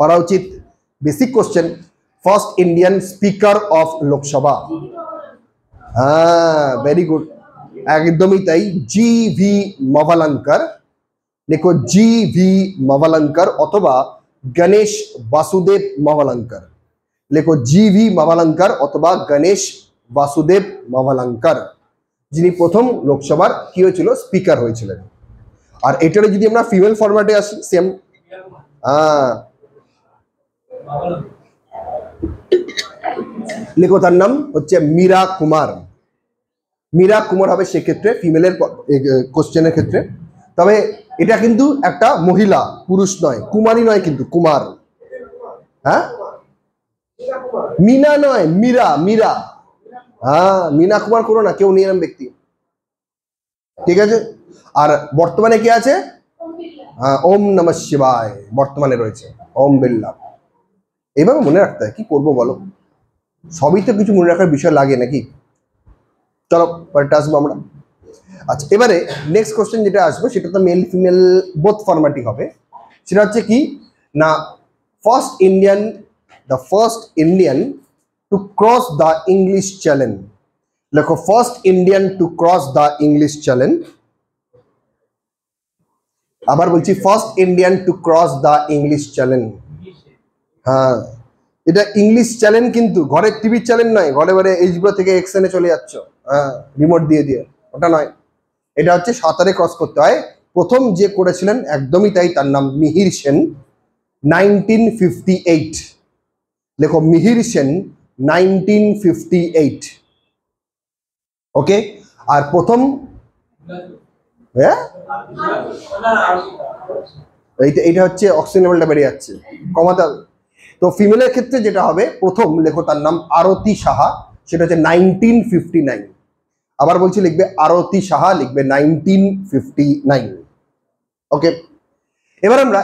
পড়া উচিত, basic question. First Indian speaker of Lok Sabha, হ্যাঁ ভেরি গুড, একদমই তাই, জি ভি মাভালাঙ্কার। দেখো জি ভি মাভালাঙ্কার অথবা গণেশ বাসুদেব মাভালাঙ্কার, লেখো জি ভি মাভালাঙ্কার অথবা গণেশ বাসুদেব মাভালাঙ্কার, যিনি প্রথম লোকসভার কি হয়েছিল, স্পিকার হয়েছিলেন। আর এটারে যদি আমরা ফিমেল ফরম্যাটে আসি, সেম, লেখো তার নাম হচ্ছে মীরা কুমার। মীরা কুমার হবে সেক্ষেত্রে ফিমেলের কোশ্চেনের ক্ষেত্রে। তবে এটা কিন্তু একটা মহিলা, পুরুষ নয়, কুমারী নয় কিন্তু, কুমার। হ্যাঁ, মিনা নয়, মীরা, মীরা, হ্যাঁ মীনা কুমার করো না, কেউ নিয়ে ব্যক্তি, ঠিক আছে। আর বর্তমানে কে আছে, হ্যাঁ ওম নমঃ শিবায় বর্তমানে রয়েছে, ওম বিল্লাহ। এইভাবে মনে রাখতে হয়, কি করবো বলো, সবই তো কিছু মনে রাখার বিষয় লাগে নাকি। চলো পরেরটা আসবো আমরা। আচ্ছা, এবারে নেক্সট কোশ্চেন যেটা আসবে সেটা তো মেল ফিমেল বোথ ফরম্যাটই হবে। সেটা হচ্ছে কি না, first Indian, the first Indian to cross the English channel, লেখো first Indian to cross the English channel. আবার বলছি first Indian to cross the English channel, হ্যাঁ এটা ইংলিশ চ্যানেল, কিন্তু ঘরের টিভির চ্যানেল নয়, ঘরে ঘরে এইচবিও থেকে এক্সএনে চলে যাচ্ছ, হ্যাঁ রিমোট দিয়ে দিয়ে, ওটা নয়। এটা হচ্ছে সাঁতারে ক্রস করতে হয়। প্রথম যে করেছিলেন একদমই তাই, তার নাম মিহির সেন, 1958, লেখো মিহির সেন 1958, ওকে। আর প্রথম, হ্যাঁ এইটা হচ্ছে অক্সিজেন লেভেলটা বেড়ে যাচ্ছে, কমাতে হবে। তো ফিমেলের ক্ষেত্রে যেটা হবে, প্রথম লেখো তার নাম আরতি সাহা, সেটা হচ্ছে 1959। আবার বলছি লিখবে আরতি সাহা, লিখবে 1959, ওকে। এবার আমরা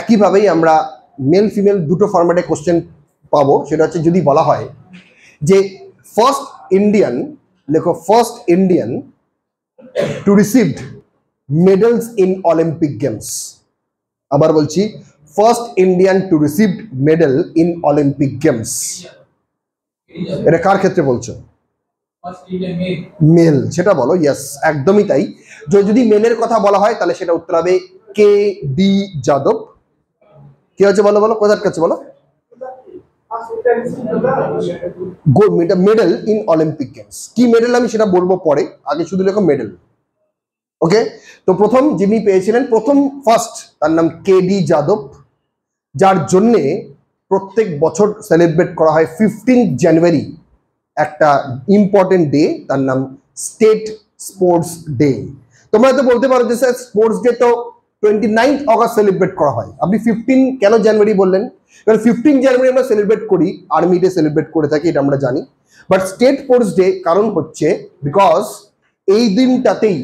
একইভাবেই আমরা মেল ফিমেল দুটো ফরম্যাটে কোশ্চেন পাবো। সেটা হচ্ছে যদি বলা হয় যে ফার্স্ট ইন্ডিয়ান, লেখো first Indian two received medals in Olympic games. আবার বলছি first Indian two received medal in Olympic games, এটা কার ক্ষেত্রে বলছো, মেল, সেটা বলো। ইয়েস, একদমই তাই। যদি মেলের কথা বলা হয় তাহলে সেটা উত্তর হবে কে ডি যাদব। কে হচ্ছে বলো, বলো কোথার কাছে বলো, মেডেল ইন অলিম্পিক গেমস। কি মেডেল আমি সেটা বলবো পরে, আগে শুধু লেখো মেডেল, ওকে। তো প্রথম যিনি পেয়েছিলেন, প্রথম ফার্স্ট, তার নাম কে ডি যাদব, যার জন্যে প্রত্যেক বছর সেলিব্রেট করা হয় 15 জানুয়ারি, একটা ইম্পর্টেন্ট ডে, তার নাম স্টেট স্পোর্টস ডে। তোমরা তো বলতে পারো যে স্যার স্পোর্টস ডে তো 29 অগস্ট সেলিব্রেট করা হয়, আপনি 15 কেন জানুয়ারি বললেন? কারণ 15 জানুয়ারি আমরা সেলিব্রেট করি, আর্মি ডে সেলিব্রেট করে থাকি, এটা আমরা জানি। বাট স্টেট স্পোর্টস ডে কারণ হচ্ছে বিকজ এই দিনটাতেই,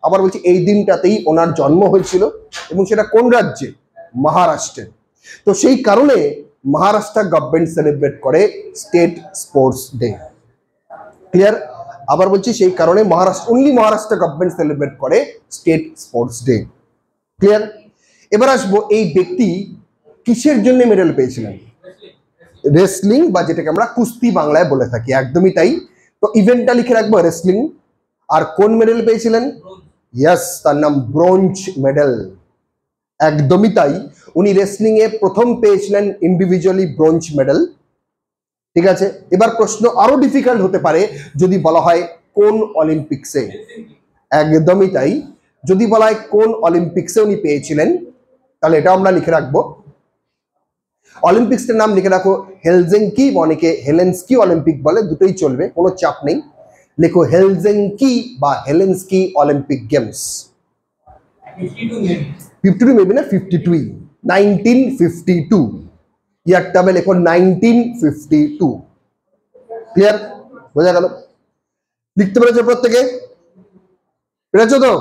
আবার বলছি এই দিনটাতেই ওনার জন্ম হয়েছিল, এবং সেটা কোন রাজ্যে, মহারাষ্ট্রে। তো সেই কারণে মহারাষ্ট্র গভর্নমেন্ট সেলিব্রেট করে স্টেট স্পোর্টস ডে। ক্লিয়ার? আবার বলছি, সেই কারণে মহারাষ্ট্র গভর্নমেন্ট সেলিব্রেট করে স্টেট স্পোর্টস ডে। ক্লিয়ার? এবার আসবো, এই ব্যক্তি কিসের জন্য মেডেল পেয়েছিলেন? রেসলিং, বা যেটাকে আমরা কুস্তি বাংলায় বলে থাকি, একদমই তাই। তো ইভেন্টটা লিখে রাখবো রেসলিং। আর কোন মেডেল পেয়েছিলেন? ইয়েস, তার নাম ব্রোঞ্জ মেডেল। একদমই তাই, উনি রেসলিং এ প্রথম পেয়েছিলেন ইন্ডিভিজুয়ালি ব্রোঞ্জ মেডেল। ঠিক আছে, এবার প্রশ্ন আরো ডিফিকাল্ট হতে পারে যদি বলা হয় কোন অলিম্পিক্সে। একদমই তাই, যদি বলা হয় কোন অলিম্পিক্সে উনি পেয়েছিলেন, তাহলে এটা আমরা লিখে রাখবো। অলিম্পিক্সের নাম লিখে রাখো হেলসিঙ্কি, অনেকে হেলেনস্কি অলিম্পিক বলে, দুটোই চলবে, কোনো চাপ নেই। লেখো হেলসিঙ্কি বা হেলেনস্কি অলিম্পিক গেমস। 52 মেবি না, 52, 1952 ইয়ারটা হবে, লেখো 1952। ক্লিয়ার? বোঝা গেল? লিখতে পেরেছো প্রত্যেকে? পেরেছো তো?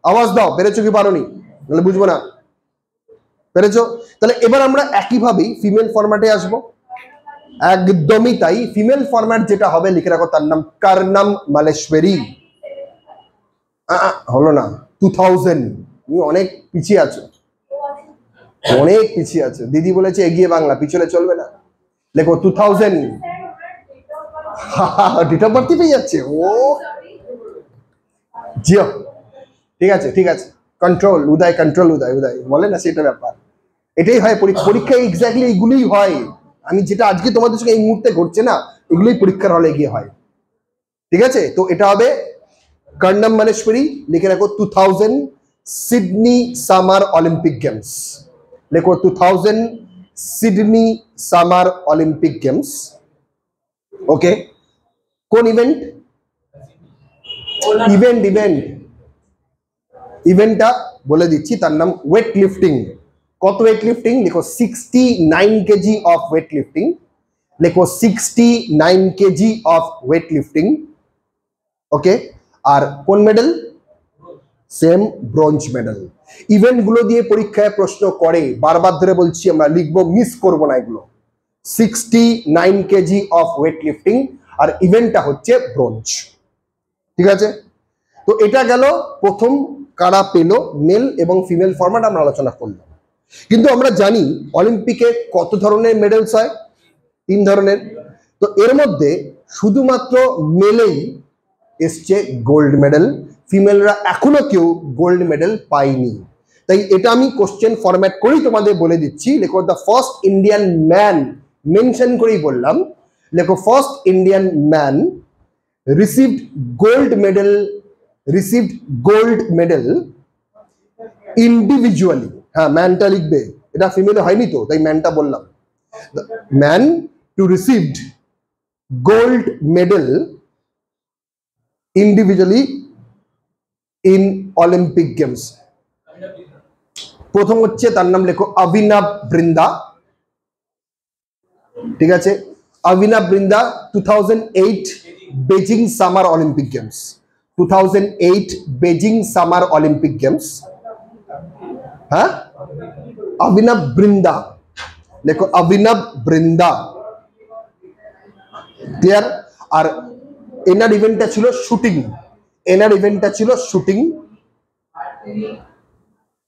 আওয়াজ দাও, পেরেছো কি পারোনি, তাহলে বুঝবো না। পেরেছো? তাহলে এবার আমরা একইভাবেই ফিমেল ফরম্যাটে আসবো। একদমই তাই, ফিমেল ফরম্যাট যেটা হবে লিখে রাখো, তার নাম কর্ণম মালেশ্বরী। হলো না, 2000। তুমি অনেক পিছিয়ে আছো, অনেক পিছিয়ে আছো। দিদি বলেছে এগিয়ে বাংলা, পিছনে চলবে না। লেখো 2000। ডেট অফ বার্থ পেয়ে যাচ্ছে ও। জিও, ঠিক আছে ঠিক আছে, কন্ট্রোল উদয়, কন্ট্রোল উদয়, উদয় বলে না, সেটা ব্যাপার। এটাই হয় পরীক্ষায়, এক্স্যাক্টলি এইগুলোই হয়। আমি যেটা আজকে তোমাদের সঙ্গে এই মুহূর্তে ঘটছে না, এগুলোই পরীক্ষার হলে গিয়ে হয়। ঠিক আছে, তো এটা হবে কর্ণম মালেশ্বরী। লিখে রাখো 2000 সিডনি সামার অলিম্পিক গেমস। লেখো 2000 সিডনি সামার অলিম্পিক গেমস। ওকে, কোন ইভেন্ট? ইভেন্টটা বলে দিচ্ছি, তার নাম ওয়েট লিফটিং। কত ওয়েট লিফটিং? লেখো 69 কেজি অফ ওয়েট লিফটিং। লেখো 69 কেজি অফ ওয়েট লিফটিং। ওকে, আর কোন medal? Same, bronze medal. Event গুলো দিয়ে পরীক্ষায় প্রশ্ন করে, বারবার ধরে বলছি, আমরা লিখবো, মিস করব না এগুলো। 69 কেজি অফ ওয়েট লিফটিং, আর ইভেন্টটা হচ্ছে ব্রোঞ্জ। ঠিক আছে, তো এটা গেল প্রথম কারা পেল, মেল এবং ফিমেল ফরম্যাট আমরা আলোচনা করলাম। কিন্তু আমরা জানি অলিম্পিকে কত ধরনের মেডেলস হয়? 3 ধরনের। তো এর মধ্যে শুধুমাত্র মেলেই এসছে গোল্ড মেডেল, ফিমেলরা এখনো কেউ গোল্ড মেডেল পায়নি। তাই এটা আমি কোশ্চেন ফরম্যাট করেই তোমাদের বলে দিচ্ছি। লেখো the first Indian man, mention করেই বললাম, লেখো first Indian man received gold medal individually। হ্যাঁ, ম্যানটা লিখবে, এটা ফিমেল হয়নি তো, তাই ম্যানটা বললাম। Man to received gold medal individually in Olympic games. প্রথম হচ্ছে, তার নাম লেখো অভিনব বৃন্দা। ঠিক আছে, অভিনব Brinda 2008 Beijing summer Olympic games. 2008 Beijing summer Olympic games. হ্যাঁ, অভিনব বৃন্দা, লেখো অভিনব বৃন্দা। ক্লিয়ার? আর এনার ইভেন্টটা ছিল shooting,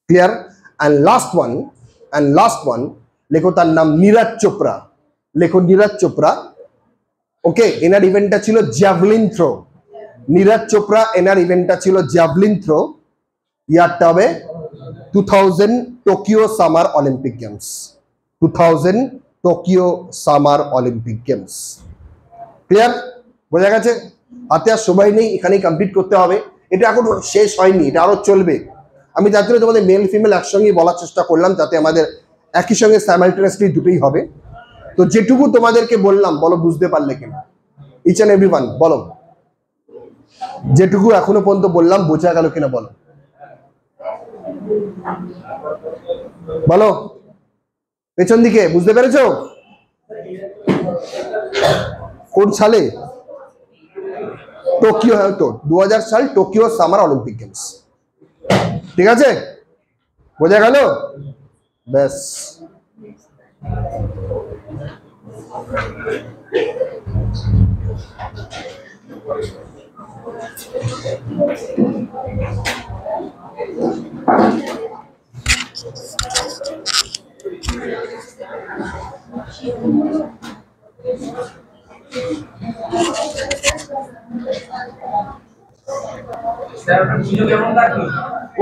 clear? And last one লেখো, তার নাম নীরজ চোপড়া। লেখো নীরজ চোপড়া। ওকে, এনার ইভেন্টটা ছিল জ্যাভলিন থ্রো। নীরজ চোপড়া, এনার ইভেন্টটা ছিল জ্যাভলিন থ্রো। ইয়ারটা হবে 2000 Tokyo summer Olympic games. 2000 Tokyo summer Olympic games. Clear? বোঝা গেছে? হাতে আর সময় নেই, এখানেই কমপ্লিট করতে হবে। এটা এখন শেষ হয়নি, এটা আরো চলবে। আমি যার জন্য তোমাদের মেল ফিমেল একসঙ্গে বলার চেষ্টা করলাম, যাতে আমাদের একই সঙ্গে সাইমালটেনিয়াসলি দুটোই হবে। তো যেটুকু তোমাদেরকে বললাম, বলো বুঝতে পারলে কিনা? ইচ অ্যান্ড এভরিওয়ান বলো, যেটুকু এখনো পর্যন্ত বললাম বোঝা গেল কিনা বলো, বলো পেছন দিকে, বুঝতে পেরেছো? কোন সালে? টোকিও, হয়তো 2000 সাল টোকিও সামার অলিম্পিক গেমস। ঠিক আছে, বোঝা গেল? ব্যাস।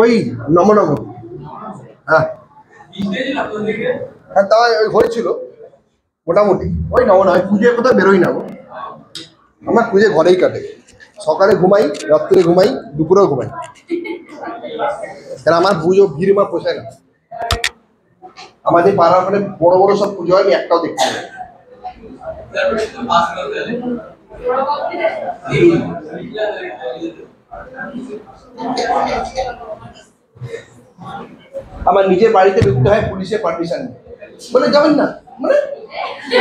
ওই নমনগর, হ্যাঁ হ্যাঁ তা হয়েছিল মোটামুটি। ওই নমনা পুজোর কথা বেরোই না গো, আমার পুজো ঘরেই কাটে। সকালে ঘুমাই, রাত্রে ঘুমাই, দুপুরেও ঘুমাই, কারণ আমার পুজো ভিড় মা পোষায় না। আমাদের পাড়ার মানে বড় বড় সব পুজো হয়, আমি একটাও দেখতে পাই। আমার নিজের বাড়িতে ঢুকতে হয় পুলিশের পারমিশন নিয়ে, বলে যাবেন না, মানে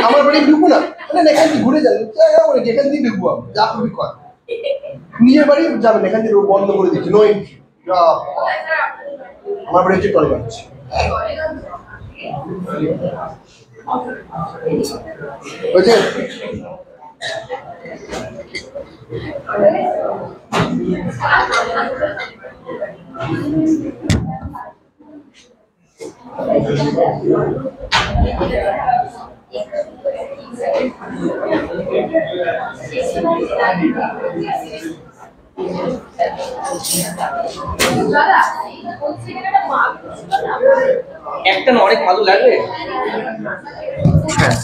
আমার বাড়ি ঢুকবো না, মানে এখান থেকে ঘুরে যান, এখান থেকে ঢুকবো, যা খুবই কর, নিজের বাড়ি যাবেন এখান থেকে বন্ধ করে দিচ্ছি, নো এন্ট্রি। আমার বাড়ি হচ্ছে টলিগঞ্জ। বুঝছেন? একটা না অনেক ভালো লাগবে। হ্যাঁ